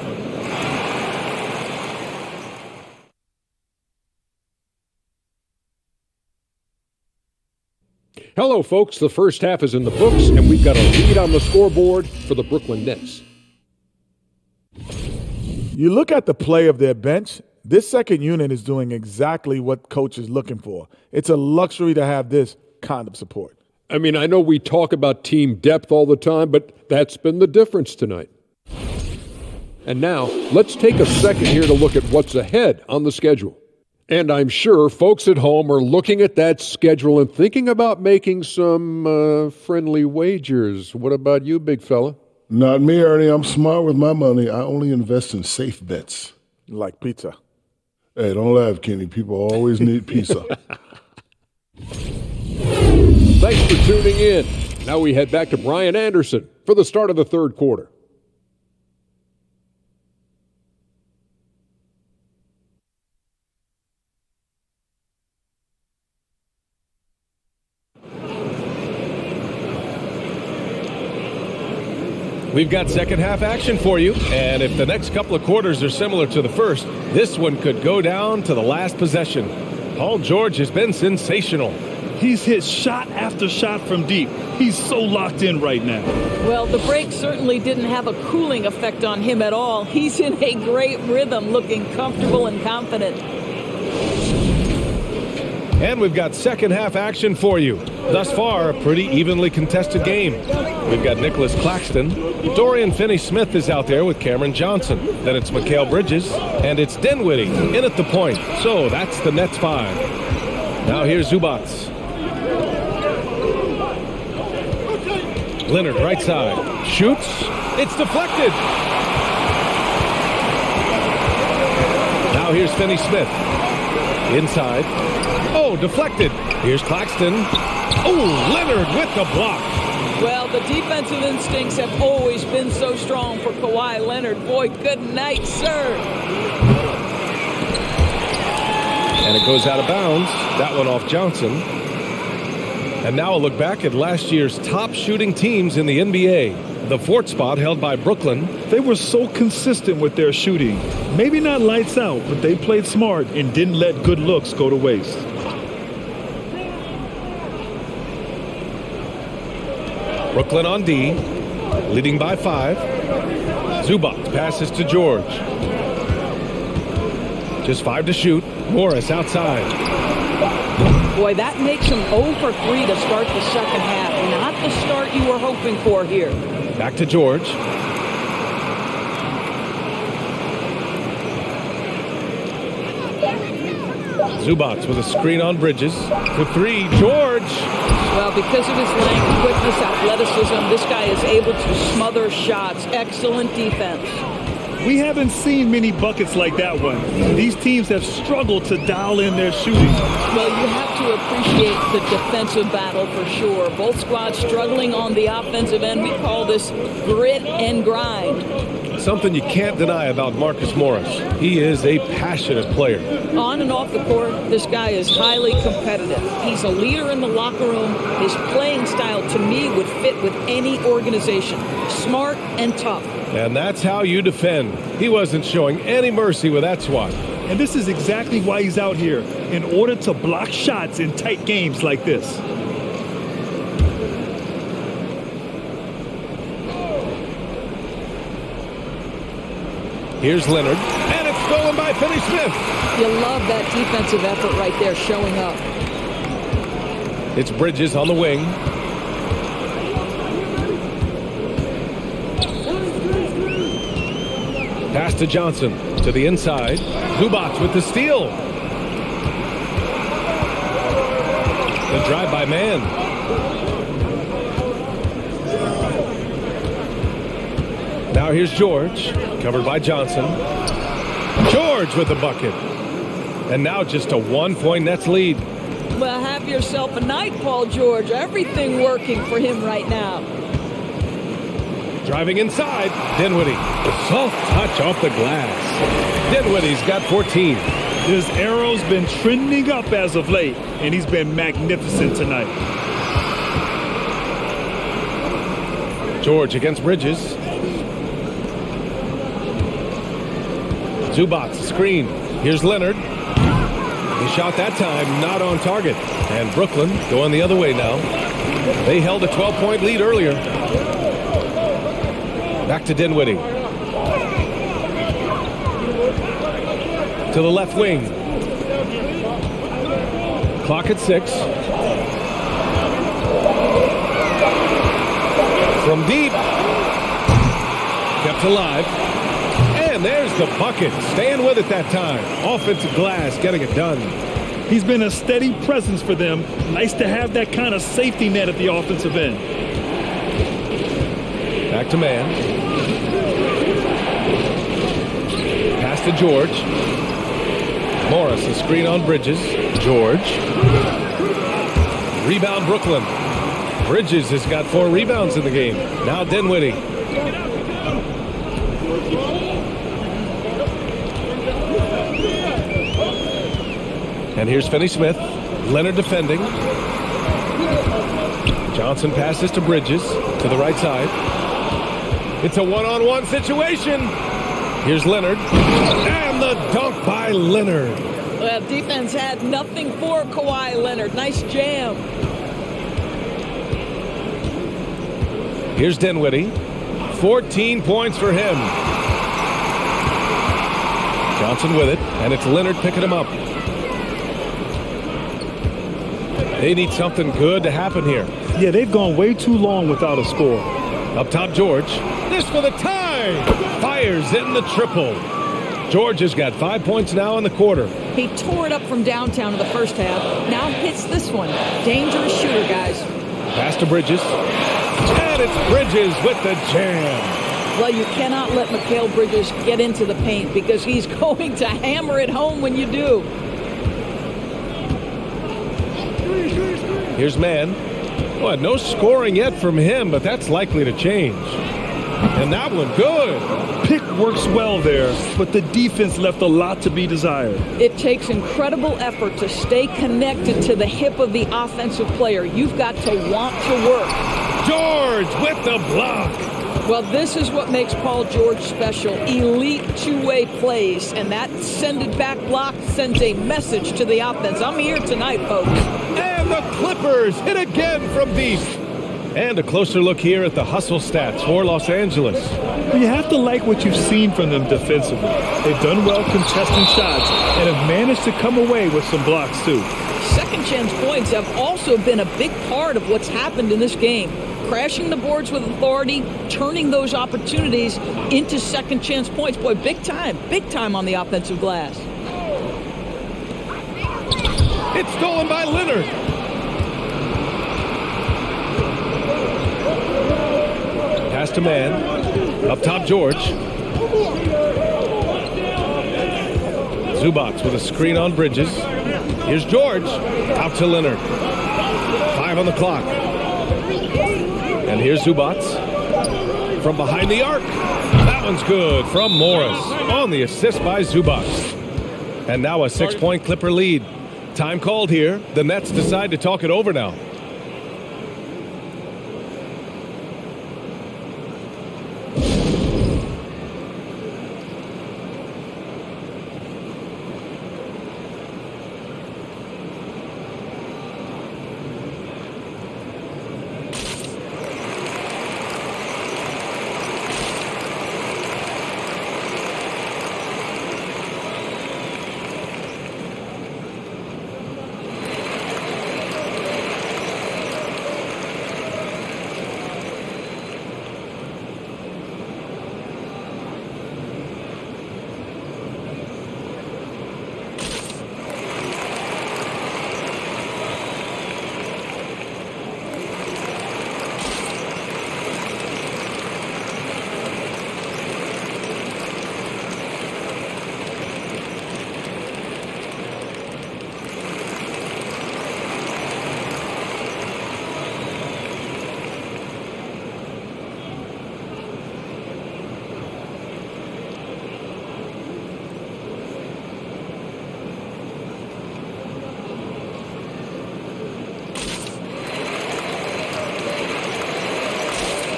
[SPEAKER 5] Hello, folks. The first half is in the books, and we've got a lead on the scoreboard for the Brooklyn Nets.
[SPEAKER 6] You look at the play of their bench, this second unit is doing exactly what coach is looking for. It's a luxury to have this kind of support.
[SPEAKER 5] I mean, I know we talk about team depth all the time, but that's been the difference tonight. And now, let's take a second here to look at what's ahead on the schedule. And I'm sure folks at home are looking at that schedule and thinking about making some friendly wagers. What about you, big fella?
[SPEAKER 4] Not me, Ernie. I'm smart with my money. I only invest in safe bets.
[SPEAKER 6] Like pizza.
[SPEAKER 4] Hey, don't laugh, Kenny. People always need pizza.
[SPEAKER 5] Thanks for tuning in. Now we head back to Brian Anderson for the start of the third quarter.
[SPEAKER 1] We've got second half action for you, and if the next couple of quarters are similar to the first, this one could go down to the last possession. Paul George has been sensational.
[SPEAKER 3] He's hit shot after shot from deep. He's so locked in right now.
[SPEAKER 2] Well, the break certainly didn't have a cooling effect on him at all. He's in a great rhythm, looking comfortable and confident.
[SPEAKER 1] And we've got second half action for you. Thus far, a pretty evenly contested game. We've got Nicholas Claxton. Dorian Finney-Smith is out there with Cameron Johnson. Then it's Mikal Bridges. And it's Dinwiddie in at the point. So that's the Nets 5. Now here's Zubac. Leonard right side. Shoots. It's deflected. Now here's Finney-Smith. Inside. Oh, deflected. Here's Claxton. Oh, Leonard with the block.
[SPEAKER 2] Well, the defensive instincts have always been so strong for Kawhi Leonard. Boy, good night, sir.
[SPEAKER 1] And it goes out of bounds. That one off Johnson. And now a look back at last year's top shooting teams in the NBA. The fourth spot held by Brooklyn.
[SPEAKER 3] They were so consistent with their shooting. Maybe not lights out, but they played smart and didn't let good looks go to waste.
[SPEAKER 1] Brooklyn on D, leading by 5. Zubac passes to George. Just 5 to shoot. Morris outside.
[SPEAKER 2] Boy, that makes him 0 for 3 to start the second half. Not the start you were hoping for here.
[SPEAKER 1] Back to George. Zubac with a screen on Bridges. For 3, George.
[SPEAKER 2] Well, because of his length, quickness, athleticism, this guy is able to smother shots. Excellent defense.
[SPEAKER 3] We haven't seen many buckets like that one. These teams have struggled to dial in their shooting.
[SPEAKER 2] Well, you have to appreciate the defensive battle for sure. Both squads struggling on the offensive end. We call this grit and grind.
[SPEAKER 1] Something you can't deny about Marcus Morris. He is a passionate player.
[SPEAKER 2] On and off the court, this guy is highly competitive. He's a leader in the locker room. His playing style, to me, would fit with any organization. Smart and tough.
[SPEAKER 1] And that's how you defend. He wasn't showing any mercy with that swat.
[SPEAKER 3] And this is exactly why he's out here, in order to block shots in tight games like this.
[SPEAKER 1] Here's Leonard, and it's stolen by Finney-Smith.
[SPEAKER 2] You love that defensive effort right there showing up.
[SPEAKER 1] It's Bridges on the wing. Pass to Johnson, to the inside. Zubac with the steal. The drive by Man. Now here's George, covered by Johnson. George with the bucket. And now just a 1-point Nets lead.
[SPEAKER 2] Well, have yourself a night, Paul George. Everything working for him right now.
[SPEAKER 1] Driving inside, Dinwiddie. Soft touch off the glass. Dinwiddie's got 14.
[SPEAKER 3] His arrow's been trending up as of late, and he's been magnificent tonight.
[SPEAKER 1] George against Bridges. Zubac, screen. Here's Leonard. The shot that time not on target. And Brooklyn going the other way now. They held a 12-point lead earlier. Back to Dinwiddie. To the left wing. Clock at 6. From deep. Kept alive. And there's the bucket. Staying with it that time. Offensive glass getting it done.
[SPEAKER 3] He's been a steady presence for them. Nice to have that kind of safety net at the offensive end.
[SPEAKER 1] Back to man. Pass to George. Morris, a screen on Bridges. George. Rebound Brooklyn. Bridges has got 4 rebounds in the game. Now Dinwiddie. And here's Finney-Smith. Leonard defending. Johnson passes to Bridges to the right side. It's a one-on-one situation. Here's Leonard. And the dunk by Leonard.
[SPEAKER 2] Well, defense had nothing for Kawhi Leonard. Nice jam.
[SPEAKER 1] Here's Dinwiddie. 14 points for him. Johnson with it. And it's Leonard picking him up. They need something good to happen here.
[SPEAKER 3] Yeah, they've gone way too long without a score.
[SPEAKER 1] Up top, George. This for the tie. Fires in the triple. George has got 5 points now in the quarter.
[SPEAKER 2] He tore it up from downtown in the first half. Now hits this one. Dangerous shooter, guys.
[SPEAKER 1] Pass to Bridges. And it's Bridges with the jam.
[SPEAKER 2] Well, you cannot let Mikal Bridges get into the paint because he's going to hammer it home when you do.
[SPEAKER 1] Here's man. Well, no scoring yet from him, but that's likely to change. And that one good.
[SPEAKER 3] Pick works well there, but the defense left a lot to be desired.
[SPEAKER 2] It takes incredible effort to stay connected to the hip of the offensive player. You've got to want to work.
[SPEAKER 1] George with the block.
[SPEAKER 2] Well, this is what makes Paul George special. Elite two-way plays, and that send-it-back block sends a message to the offense. I'm here tonight, folks.
[SPEAKER 1] And the Clippers hit again from deep. And a closer look here at the hustle stats for Los Angeles.
[SPEAKER 3] Well, you have to like what you've seen from them defensively. They've done well contesting shots and have managed to come away with some blocks, too.
[SPEAKER 2] Second chance points have also been a big part of what's happened in this game. Crashing the boards with authority, turning those opportunities into second chance points. Boy, big time on the offensive glass.
[SPEAKER 1] It's stolen by Leonard. Pass to man. Up top, George. Zubac with a screen on Bridges. Here's George. Out to Leonard. 5 on the clock. And here's Zubac. From behind the arc. That one's good from Morris. On the assist by Zubac. And now a 6-point Clipper lead. Time called here. The Nets decide to talk it over now.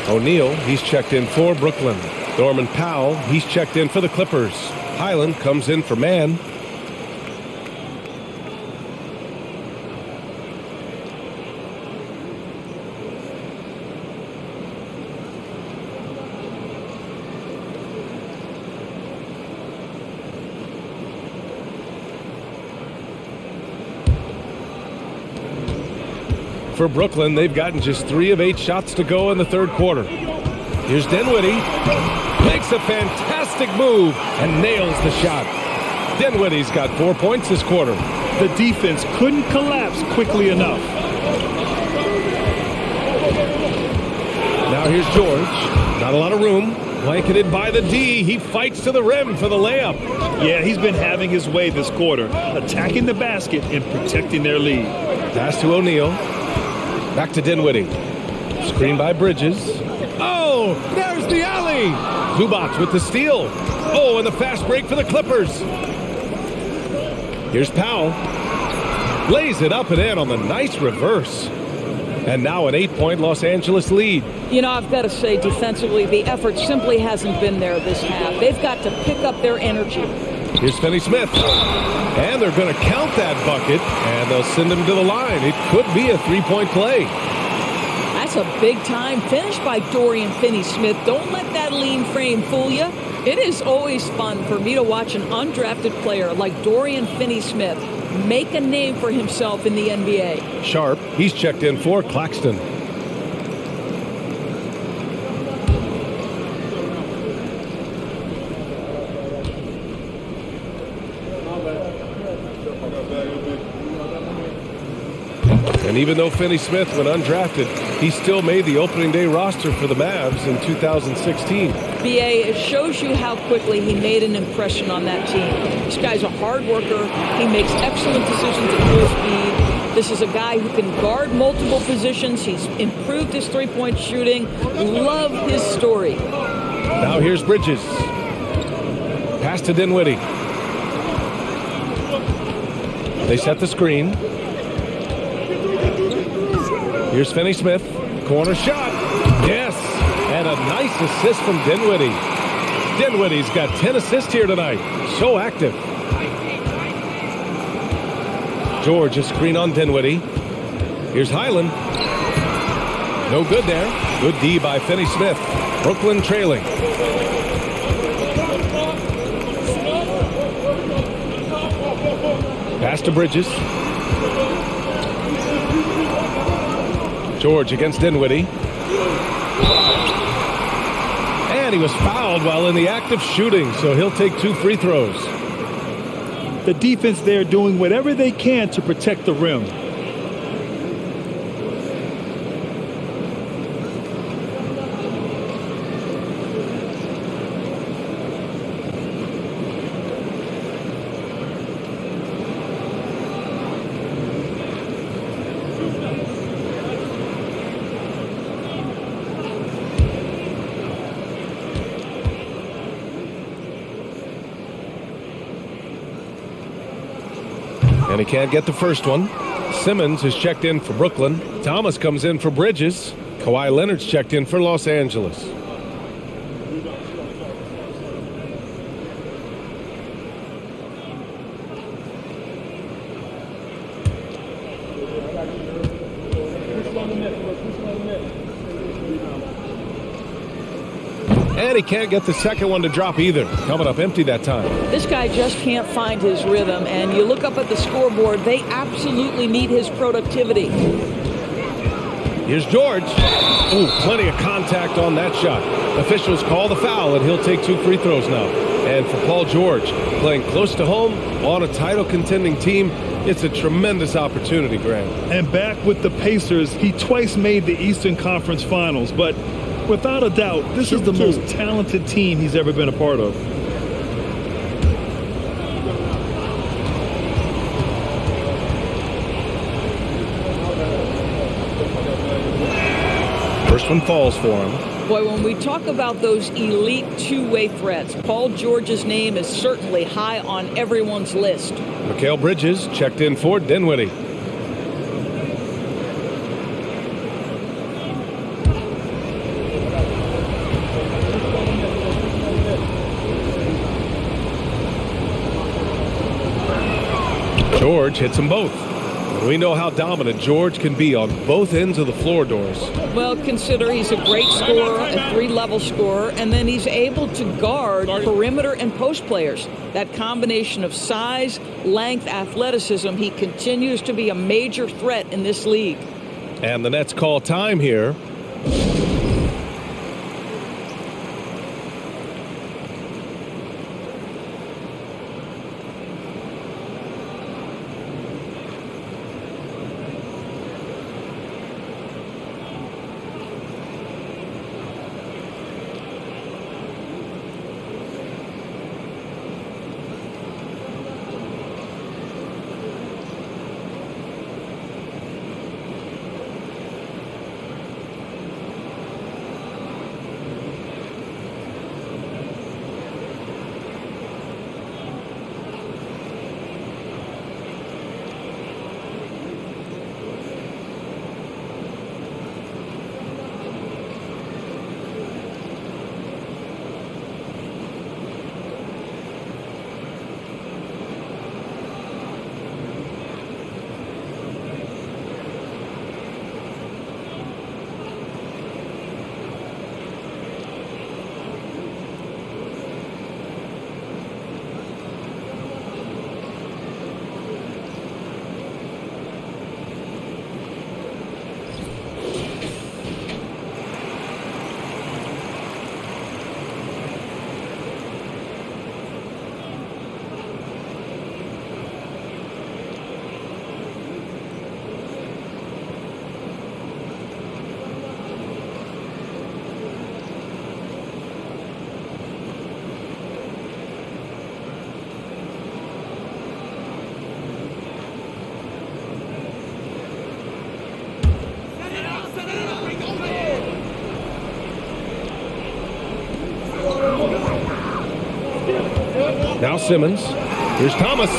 [SPEAKER 1] O'Neal, he's checked in for Brooklyn. Norman Powell, he's checked in for the Clippers. Highland comes in for Man. For Brooklyn, they've gotten just 3 of 8 shots to go in the third quarter. Here's Dinwiddie. Makes a fantastic move and nails the shot. Dinwiddie's got 4 points this quarter.
[SPEAKER 3] The defense couldn't collapse quickly enough.
[SPEAKER 1] Now here's George. Not a lot of room. Blanketed by the D. He fights to the rim for the layup.
[SPEAKER 3] Yeah, he's been having his way this quarter, attacking the basket and protecting their lead.
[SPEAKER 1] Pass to O'Neal. Back to Dinwiddie. Screen by Bridges. Oh, there's the alley. Zubac with the steal. Oh, and the fast break for the Clippers. Here's Powell. Lays it up and in on the nice reverse. And now an 8-point Los Angeles lead.
[SPEAKER 2] You know, I've got to say, defensively, the effort simply hasn't been there this half. They've got to pick up their energy.
[SPEAKER 1] Here's Finney-Smith. And they're going to count that bucket, and they'll send him to the line. It could be a 3-point play.
[SPEAKER 2] That's a big-time finish by Dorian Finney-Smith. Don't let that lean frame fool you. It is always fun for me to watch an undrafted player like Dorian Finney-Smith make a name for himself in the NBA.
[SPEAKER 1] Sharp, he's checked in for Claxton. And even though Finney-Smith went undrafted, he still made the opening day roster for the Mavs in 2016.
[SPEAKER 2] BA, it shows you how quickly he made an impression on that team. This guy's a hard worker. He makes excellent decisions at full speed. This is a guy who can guard multiple positions. He's improved his three-point shooting. Love his story.
[SPEAKER 1] Now here's Bridges. Pass to Dinwiddie. They set the screen. Here's Finney-Smith. Corner shot. Yes. And a nice assist from Dinwiddie. Dinwiddie's got 10 assists here tonight. So active. George, a screen on Dinwiddie. Here's Highland. No good there. Good D by Finney-Smith. Brooklyn trailing. Pass to Bridges. George against Dinwiddie. And he was fouled while in the act of shooting, so he'll take 2 free throws.
[SPEAKER 3] The defense there doing whatever they can to protect the rim.
[SPEAKER 1] And he can't get the first one. Simmons is checked in for Brooklyn. Thomas comes in for Bridges. Kawhi Leonard's checked in for Los Angeles. And he can't get the second one to drop either. Coming up empty that time.
[SPEAKER 2] This guy just can't find his rhythm, and you look up at the scoreboard, they absolutely need his productivity.
[SPEAKER 1] Here's George. Ooh, plenty of contact on that shot. Officials call the foul, and he'll take 2 free throws now. And for Paul George, playing close to home on a title-contending team, it's a tremendous opportunity, Grant.
[SPEAKER 3] And back with the Pacers, he twice made the Eastern Conference Finals, but without a doubt, this is the most talented team he's ever been a part of.
[SPEAKER 1] First one falls for him.
[SPEAKER 2] Boy, when we talk about those elite two-way threats, Paul George's name is certainly high on everyone's list.
[SPEAKER 1] Mikal Bridges checked in for Dinwiddie. George hits them both. We know how dominant George can be on both ends of the floor, Doris.
[SPEAKER 2] Well, consider he's a great scorer, a three-level scorer, and then he's able to guard perimeter and post players. That combination of size, length, athleticism, he continues to be a major threat in this league.
[SPEAKER 1] And the Nets call time here. Now Simmons. Here's Thomas.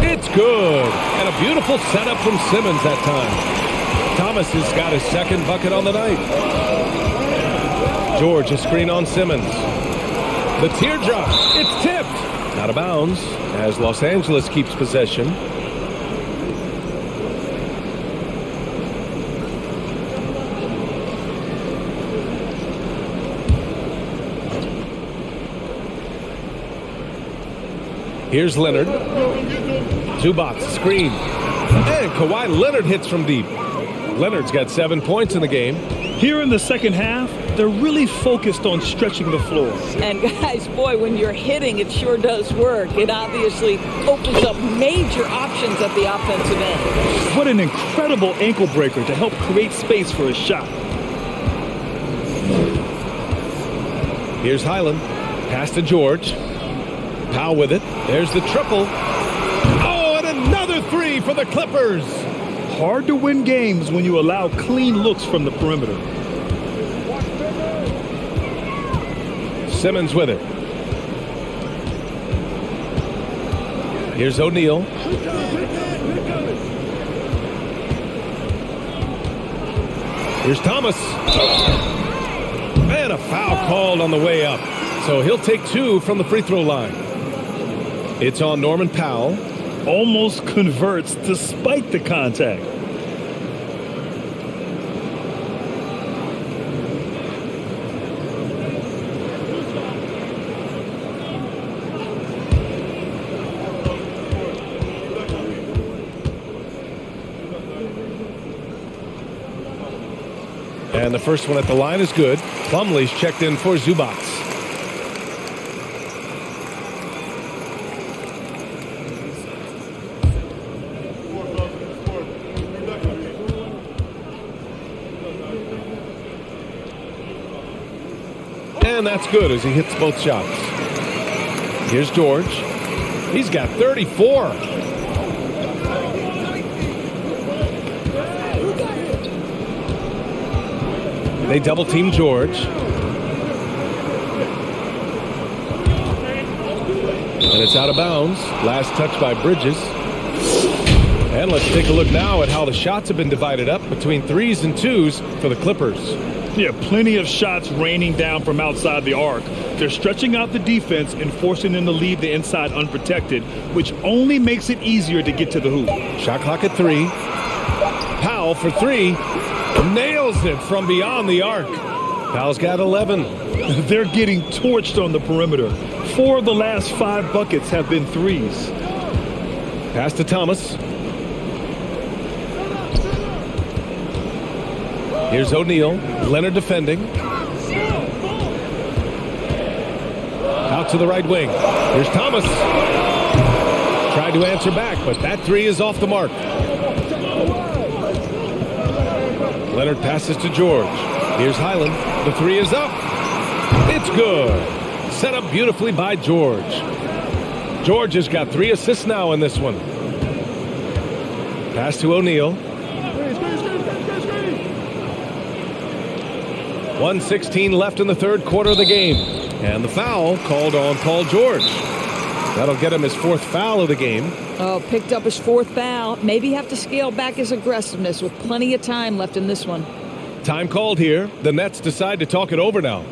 [SPEAKER 1] It's good. And a beautiful setup from Simmons that time. Thomas has got his second bucket on the night. George, a screen on Simmons. The teardrop. It's tipped. Out of bounds as Los Angeles keeps possession. Here's Leonard. Zubac, screen. And Kawhi Leonard hits from deep. Leonard's got 7 points in the game.
[SPEAKER 3] Here in the second half, they're really focused on stretching the floor.
[SPEAKER 2] And guys, boy, when you're hitting, it sure does work. It obviously opens up major options at the offensive end.
[SPEAKER 3] What an incredible ankle breaker to help create space for a shot.
[SPEAKER 1] Here's Highland. Pass to George. Powell with it. There's the triple. Oh, and another three for the Clippers.
[SPEAKER 3] Hard to win games when you allow clean looks from the perimeter.
[SPEAKER 1] Simmons with it. Here's O'Neal. Here's Thomas. And a foul called on the way up. So he'll take 2 from the free throw line. It's on Norman Powell.
[SPEAKER 3] Almost converts despite the contact.
[SPEAKER 1] And the first one at the line is good. Plumlee's checked in for Zubac. And that's good as he hits both shots. Here's George. He's got 34. They double team George. And it's out of bounds. Last touch by Bridges. And let's take a look now at how the shots have been divided up between threes and twos for the Clippers.
[SPEAKER 3] Yeah, plenty of shots raining down from outside the arc. They're stretching out the defense and forcing them to leave the inside unprotected, which only makes it easier to get to the hoop.
[SPEAKER 1] Shot clock at 3. Powell for 3. Nails it from beyond the arc. Powell's got 11.
[SPEAKER 3] They're getting torched on the perimeter. 4 of the last 5 buckets have been threes.
[SPEAKER 1] Pass to Thomas. Here's O'Neal. Leonard defending. Out to the right wing. Here's Thomas. Tried to answer back, but that 3 is off the mark. Leonard passes to George. Here's Highland. The 3 is up. It's good. Set up beautifully by George. George has got 3 assists now in this one. Pass to O'Neal. 1:16 left in the third quarter of the game. And the foul called on Paul George. That'll get him his 4th foul of the game.
[SPEAKER 2] Oh, picked up his 4th foul. Maybe have to scale back his aggressiveness with plenty of time left in this one.
[SPEAKER 1] Time called here. The Nets decide to talk it over now.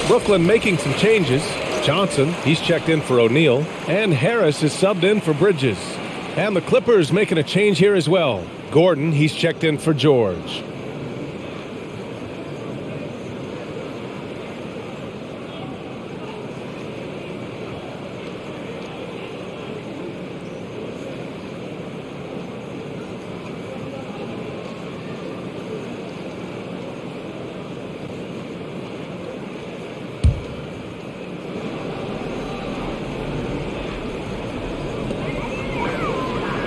[SPEAKER 1] Brooklyn making some changes. Johnson, he's checked in for O'Neal. And Harris is subbed in for Bridges. And the Clippers making a change here as well. Gordon, he's checked in for George.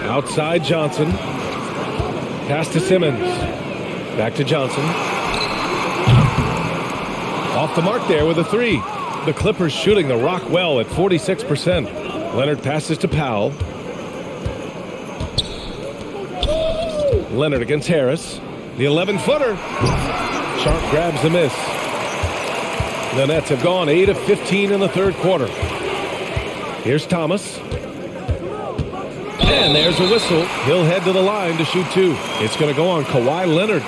[SPEAKER 1] Outside Johnson. Pass to Simmons. Back to Johnson. Off the mark there with a 3. The Clippers shooting the rock well at 46%. Leonard passes to Powell. Leonard against Harris. The 11-footer. Sharp grabs the miss. The Nets have gone 8 of 15 in the third quarter. Here's Thomas. And there's a whistle. He'll head to the line to shoot 2. It's going to go on Kawhi Leonard.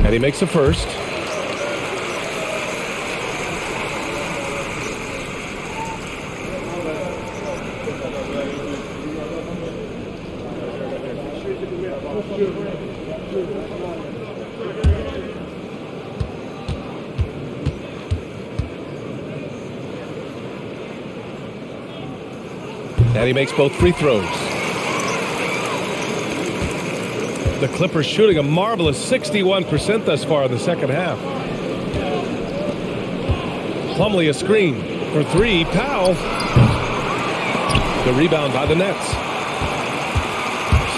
[SPEAKER 1] And he makes a first. And he makes both free throws. The Clippers shooting a marvelous 61% thus far in the second half. Plumlee a screen for 3. Powell. The rebound by the Nets.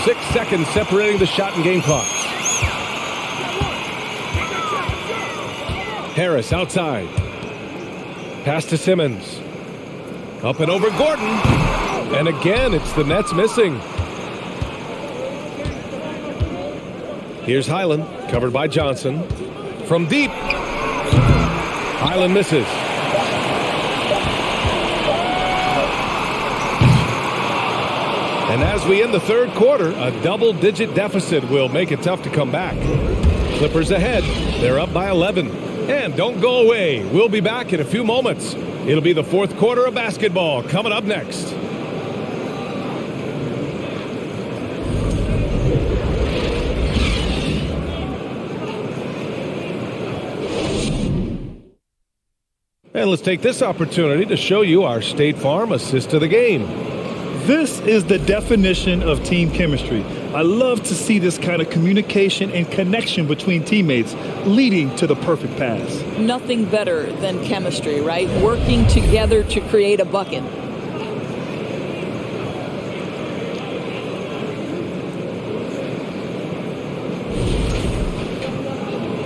[SPEAKER 1] 6 seconds separating the shot and game clock. Harris outside. Pass to Simmons. Up and over Gordon. And again, it's the Nets missing. Here's Highland, covered by Johnson. From deep. Highland misses. And as we end the third quarter, a double-digit deficit will make it tough to come back. Clippers ahead. They're up by 11. And don't go away. We'll be back in a few moments. It'll be the fourth quarter of basketball coming up next. And let's take this opportunity to show you our State Farm assist of the game.
[SPEAKER 3] This is the definition of team chemistry. I love to see this kind of communication and connection between teammates leading to the perfect pass.
[SPEAKER 2] Nothing better than chemistry, right? Working together to create a bucket.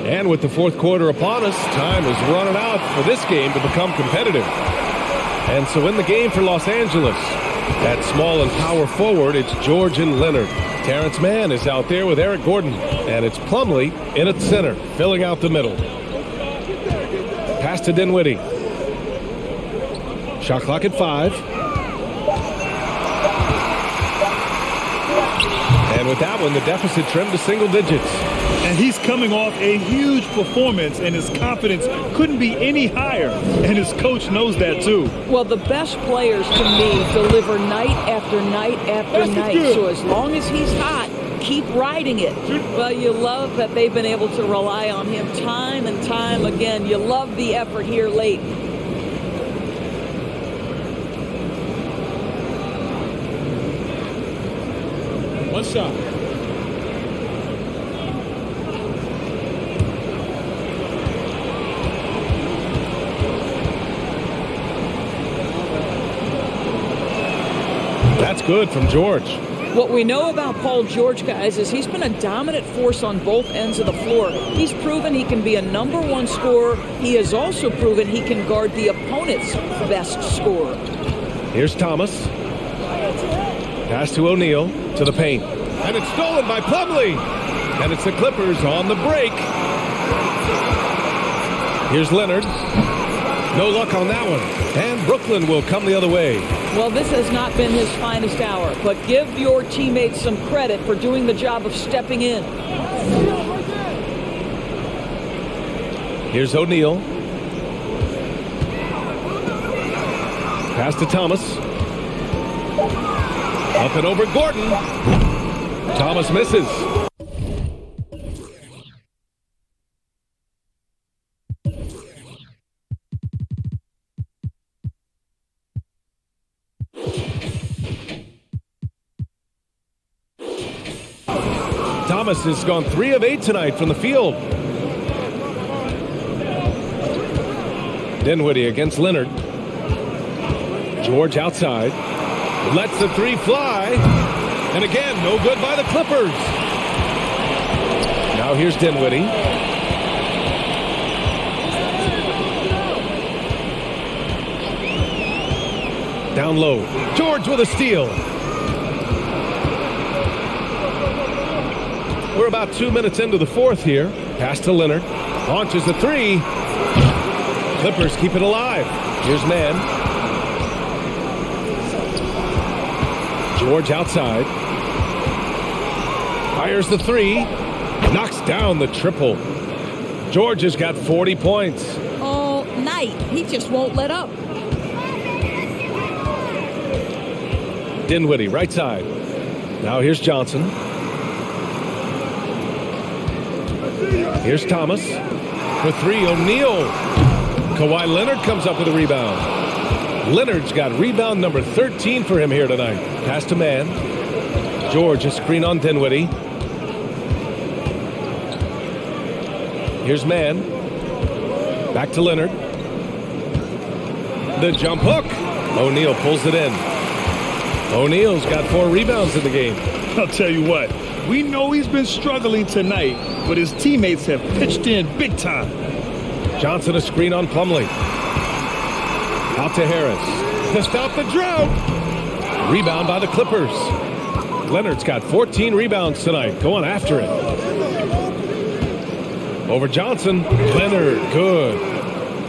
[SPEAKER 1] And with the fourth quarter upon us, time is running out for this game to become competitive. And so in the game for Los Angeles, at small and power forward, it's George and Leonard. Terrence Mann is out there with Eric Gordon. And it's Plumlee in at center, filling out the middle. Pass to Dinwiddie. Shot clock at 5. And with that one, the deficit trimmed to single digits.
[SPEAKER 3] And he's coming off a huge performance, and his confidence couldn't be any higher. And his coach knows that, too.
[SPEAKER 2] Well, the best players, to me, deliver night after night after night. So as long as he's hot, keep riding it. Well, you love that they've been able to rely on him time and time again. You love the effort here late.
[SPEAKER 1] One shot. That's good from George.
[SPEAKER 2] What we know about Paul George, guys, is he's been a dominant force on both ends of the floor. He's proven he can be a #1 scorer. He has also proven he can guard the opponent's best scorer.
[SPEAKER 1] Here's Thomas. Pass to O'Neal to the paint. And it's stolen by Plumlee. And it's the Clippers on the break. Here's Leonard. No luck on that one. And Brooklyn will come the other way.
[SPEAKER 2] Well, this has not been his finest hour, but give your teammates some credit for doing the job of stepping in.
[SPEAKER 1] Here's O'Neal. Pass to Thomas. Up and over Gordon. Thomas misses. Thomas has gone 3 of 8 tonight from the field. Dinwiddie against Leonard. George outside. Lets the 3 fly. And again, no good by the Clippers. Now here's Dinwiddie. Down low. George with a steal. We're about 2 minutes into the fourth here. Pass to Leonard. Launches the 3. Clippers keep it alive. Here's Mann. George outside. Fires the 3. Knocks down the triple. George has got 40 points.
[SPEAKER 2] All night. He just won't let up.
[SPEAKER 1] Dinwiddie, right side. Now here's Johnson. Here's Thomas. For 3, O'Neal. Kawhi Leonard comes up with a rebound. Leonard's got rebound number 13 for him here tonight. Pass to Mann. George, a screen on Dinwiddie. Here's Mann. Back to Leonard. The jump hook. O'Neal pulls it in. O'Neal's got 4 rebounds in the game.
[SPEAKER 3] I'll tell you what, we know he's been struggling tonight, but his teammates have pitched in big time.
[SPEAKER 1] Johnson a screen on Plumlee. Out to Harris to stop the drought. Rebound by the Clippers. Leonard's got 14 rebounds tonight, going after it. Over Johnson. Leonard, good.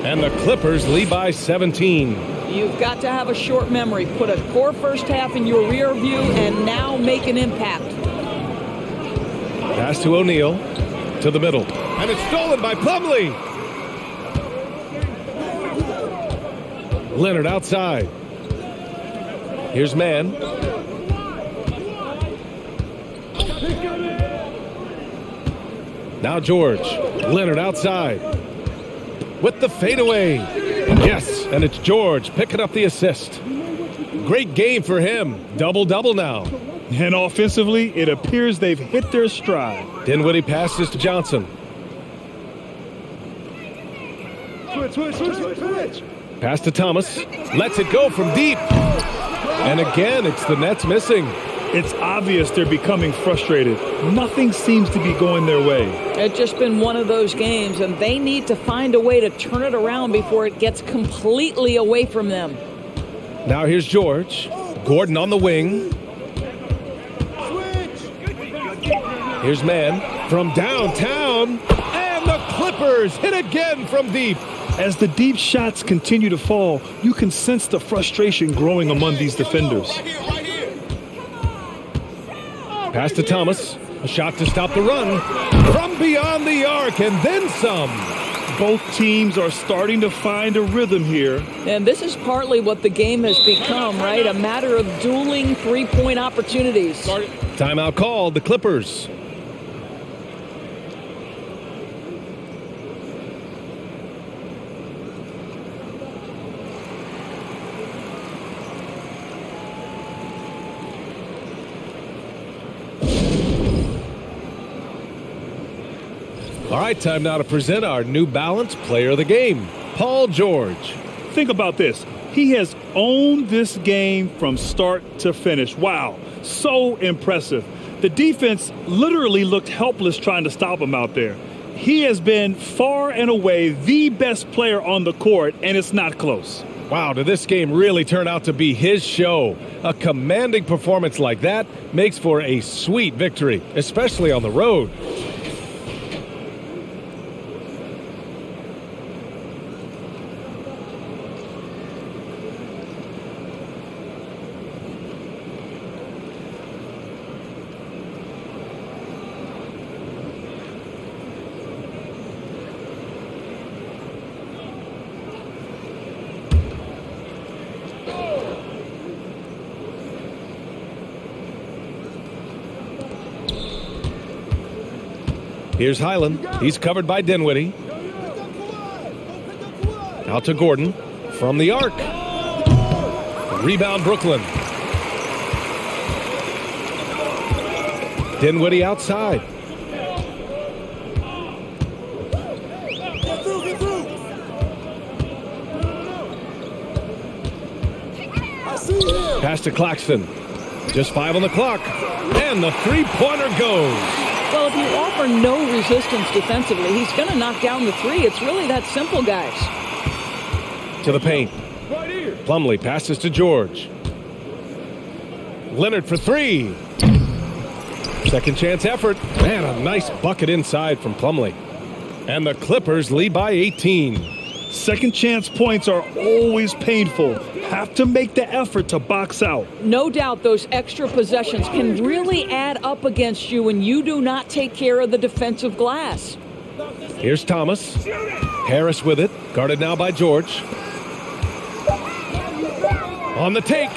[SPEAKER 1] And the Clippers lead by 17.
[SPEAKER 2] You've got to have a short memory. Put a poor first half in your rear view and now make an impact.
[SPEAKER 1] Pass to O'Neal. To the middle. And it's stolen by Plumlee. Leonard outside. Here's Mann. Now George. Leonard outside. With the fadeaway. Yes, and it's George picking up the assist. Great game for him. Double-double now.
[SPEAKER 3] And offensively, it appears they've hit their stride.
[SPEAKER 1] Dinwiddie passes to Johnson.
[SPEAKER 3] Switch.
[SPEAKER 1] Pass to Thomas. Lets it go from deep. And again, it's the Nets missing.
[SPEAKER 3] It's obvious they're becoming frustrated. Nothing seems to be going their way.
[SPEAKER 2] It's just been one of those games, and they need to find a way to turn it around before it gets completely away from them.
[SPEAKER 1] Now here's George. Gordon on the wing. Here's Mann from downtown. And the Clippers hit again from deep.
[SPEAKER 3] As the deep shots continue to fall, you can sense the frustration growing among these defenders.
[SPEAKER 1] Pass to Thomas. A shot to stop the run. From beyond the arc and then some.
[SPEAKER 3] Both teams are starting to find a rhythm here.
[SPEAKER 2] And this is partly what the game has become, right? A matter of dueling three-point opportunities.
[SPEAKER 1] Timeout called, the Clippers. All right, time now to present our New Balance Player of the Game, Paul George.
[SPEAKER 3] Think about this. He has owned this game from start to finish. Wow, so impressive. The defense literally looked helpless trying to stop him out there. He has been far and away the best player on the court, and it's not close.
[SPEAKER 1] Wow, did this game really turn out to be his show? A commanding performance like that makes for a sweet victory, especially on the road. Here's Highland. He's covered by Dinwiddie. Out to Gordon. From the arc. Rebound Brooklyn. Dinwiddie outside. Pass to Claxton. Just 5 on the clock. And the three-pointer goes.
[SPEAKER 2] Well, if you offer no resistance defensively, he's going to knock down the three. It's really that simple, guys.
[SPEAKER 1] To the paint. Plumlee passes to George. Leonard for 3. Second chance effort. Man, a nice bucket inside from Plumlee. And the Clippers lead by 18.
[SPEAKER 3] Second chance points are always painful. Have to make the effort to box out.
[SPEAKER 2] No doubt those extra possessions can really add up against you when you do not take care of the defensive glass.
[SPEAKER 1] Here's Thomas. Harris with it. Guarded now by George. On the take.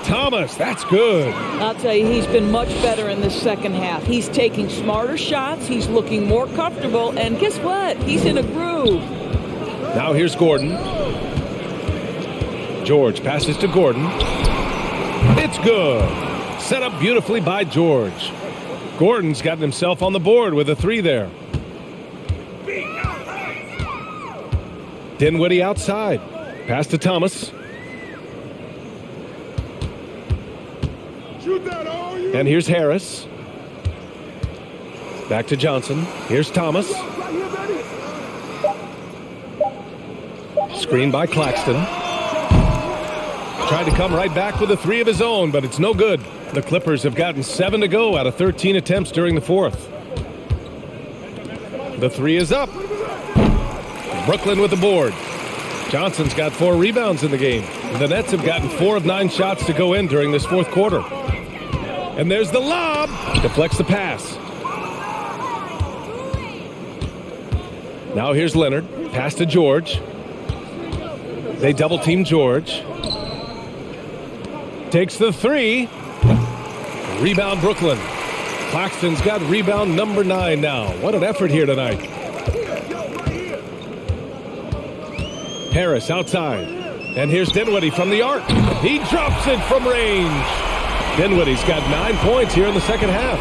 [SPEAKER 1] Thomas, that's good.
[SPEAKER 2] I'll tell you, he's been much better in this second half. He's taking smarter shots. He's looking more comfortable. And guess what? He's in a groove.
[SPEAKER 1] Now here's Gordon. George passes to Gordon. It's good. Set up beautifully by George. Gordon's gotten himself on the board with a 3 there. Dinwiddie outside. Pass to Thomas. And here's Harris. Back to Johnson. Here's Thomas. Screen by Claxton. Tried to come right back with a three of his own, but it's no good. The Clippers have gotten 7 to go out of 13 attempts during the fourth. The three is up. Brooklyn with the board. Johnson's got 4 rebounds in the game. The Nets have gotten 4 of 9 shots to go in during this fourth quarter. And there's the lob. Deflects the pass. Now here's Leonard. Pass to George. They double team George. Takes the three. Rebound Brooklyn. Claxton's got rebound number 9 now. What an effort here tonight. Harris outside. And here's Dinwiddie from the arc. He drops it from range. Dinwiddie's got 9 points here in the second half.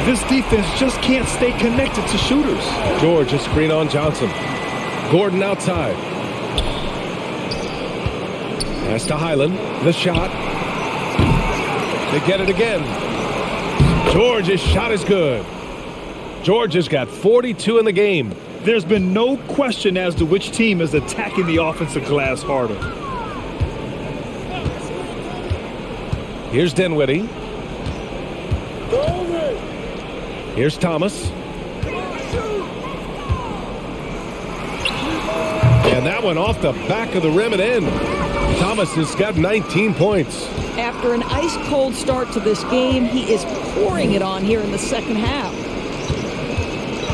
[SPEAKER 3] This defense just can't stay connected to shooters.
[SPEAKER 1] George a screen on Johnson. Gordon outside. Pass to Highland. The shot. They get it again. George's shot is good. George has got 42 in the game.
[SPEAKER 3] There's been no question as to which team is attacking the offensive glass harder.
[SPEAKER 1] Here's Dinwiddie. Here's Thomas. And that one off the back of the rim and in. Thomas has got 19 points.
[SPEAKER 2] After an ice-cold start to this game, he is pouring it on here in the second half.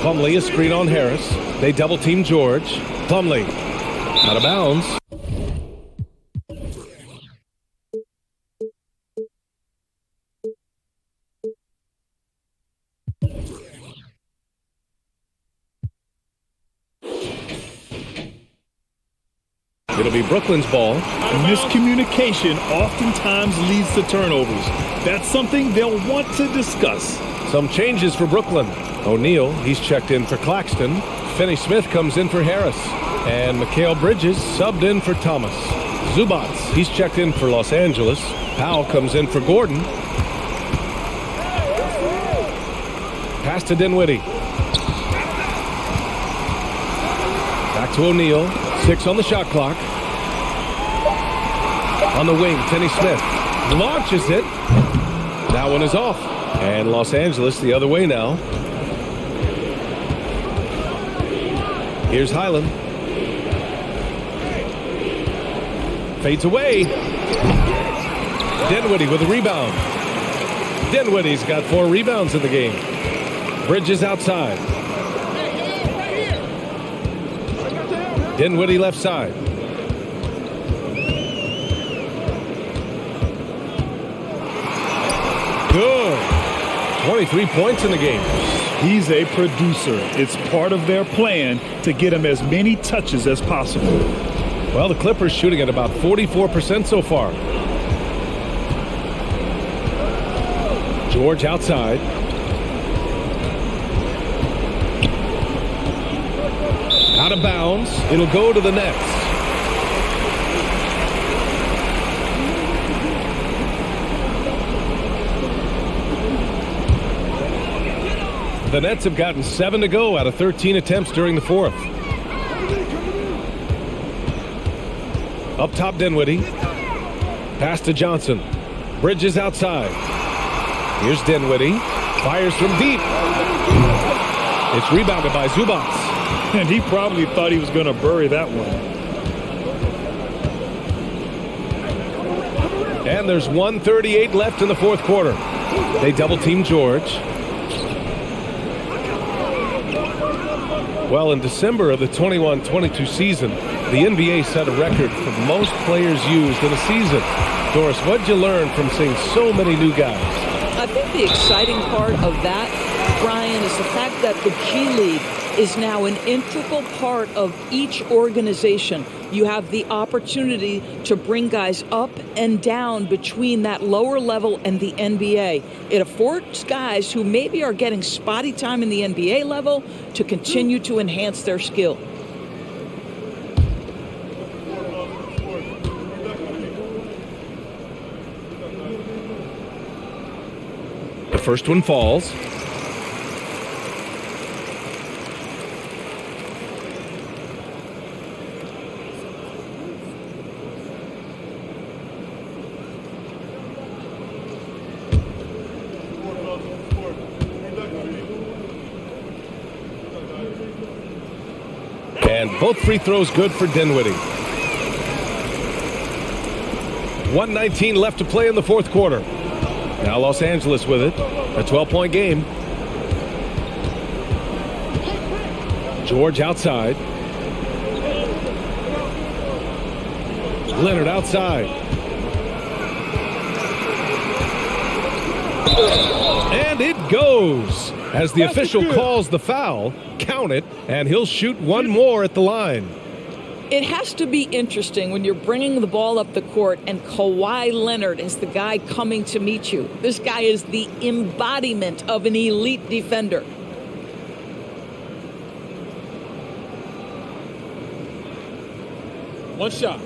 [SPEAKER 1] Plumlee a screen on Harris. They double team George. Plumlee out of bounds. It'll be Brooklyn's ball.
[SPEAKER 3] Miscommunication oftentimes leads to turnovers. That's something they'll want to discuss.
[SPEAKER 1] Some changes for Brooklyn. O'Neal, he's checked in for Claxton. Finney-Smith comes in for Harris. And Mikal Bridges subbed in for Thomas. Zubac, he's checked in for Los Angeles. Powell comes in for Gordon. Pass to Dinwiddie. Back to O'Neal. 6 on the shot clock. On the wing, Finney-Smith launches it. That one is off. And Los Angeles the other way now. Here's Highland. Fades away. Dinwiddie with a rebound. Dinwiddie's got 4 rebounds in the game. Bridges outside. Dinwiddie left side. Good. 23 points in the game.
[SPEAKER 3] He's a producer. It's part of their plan to get him as many touches as possible.
[SPEAKER 1] Well, the Clippers shooting at about 44% so far. George outside. Out of bounds. It'll go to the Nets. The Nets have gotten 7 to go out of 13 attempts during the fourth. Up top, Dinwiddie. Pass to Johnson. Bridges outside. Here's Dinwiddie. Fires from deep. It's rebounded by Zubac.
[SPEAKER 3] And he probably thought he was going to bury that one.
[SPEAKER 1] And there's 1:38 left in the fourth quarter. They double team George. Well, in December of the 21-22 season, the NBA set a record for most players used in a season. Doris, what'd you learn from seeing so many new guys?
[SPEAKER 2] I think the exciting part of that, Brian, is the fact that the G League is now an integral part of each organization. You have the opportunity to bring guys up and down between that lower level and the NBA. It affords guys who maybe are getting spotty time in the NBA level to continue to enhance their skill.
[SPEAKER 1] The first one falls. And both free throws good for Dinwiddie. 1:19 left to play in the fourth quarter. Now Los Angeles with it. A 12-point game. George outside. Leonard outside. And it goes. As the official calls the foul, count it, and he'll shoot one more at the line.
[SPEAKER 2] It has to be interesting when you're bringing the ball up the court and Kawhi Leonard is the guy coming to meet you. This guy is the embodiment of an elite defender.
[SPEAKER 6] One shot.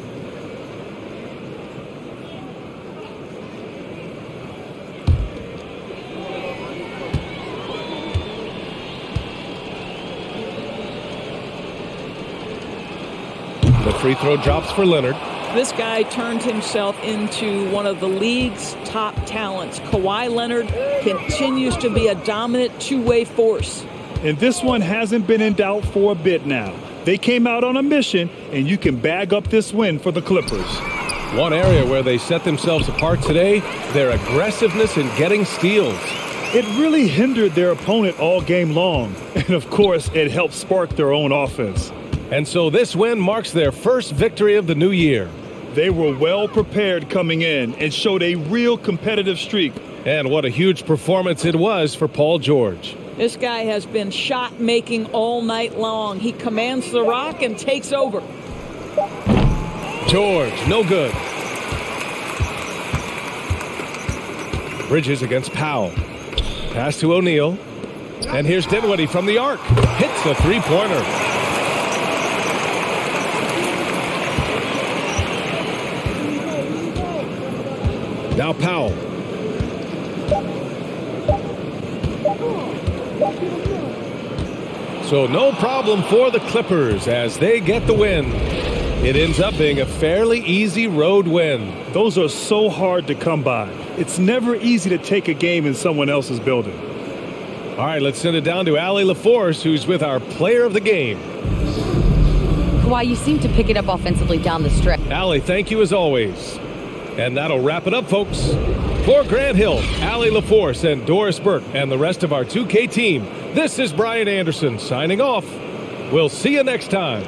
[SPEAKER 1] The free throw drops for Leonard.
[SPEAKER 2] This guy turned himself into one of the league's top talents. Kawhi Leonard continues to be a dominant two-way force.
[SPEAKER 3] And this one hasn't been in doubt for a bit now. They came out on a mission, and you can bag up this win for the Clippers.
[SPEAKER 1] One area where they set themselves apart today, their aggressiveness in getting steals.
[SPEAKER 3] It really hindered their opponent all game long. And, of course, it helped spark their own offense.
[SPEAKER 1] And so this win marks their first victory of the new year.
[SPEAKER 3] They were well prepared coming in and showed a real competitive streak.
[SPEAKER 1] And what a huge performance it was for Paul George.
[SPEAKER 2] This guy has been shot-making all night long. He commands the rock and takes over.
[SPEAKER 1] George, no good. Bridges against Powell. Pass to O'Neal. And here's Dinwiddie from the arc. Hits the three-pointer. Now Powell. So no problem for the Clippers as they get the win. It ends up being a fairly easy road win.
[SPEAKER 3] Those are so hard to come by. It's never easy to take a game in someone else's building.
[SPEAKER 1] All right, let's send it down to Allie LaForce, who's with our player of the game.
[SPEAKER 7] Kawhi, you seem to pick it up offensively down the stretch.
[SPEAKER 1] Allie, thank you as always. And that'll wrap it up, folks. For Grant Hill, Allie LaForce, and Doris Burke, and the rest of our 2K team, this is Brian Anderson signing off. We'll see you next time.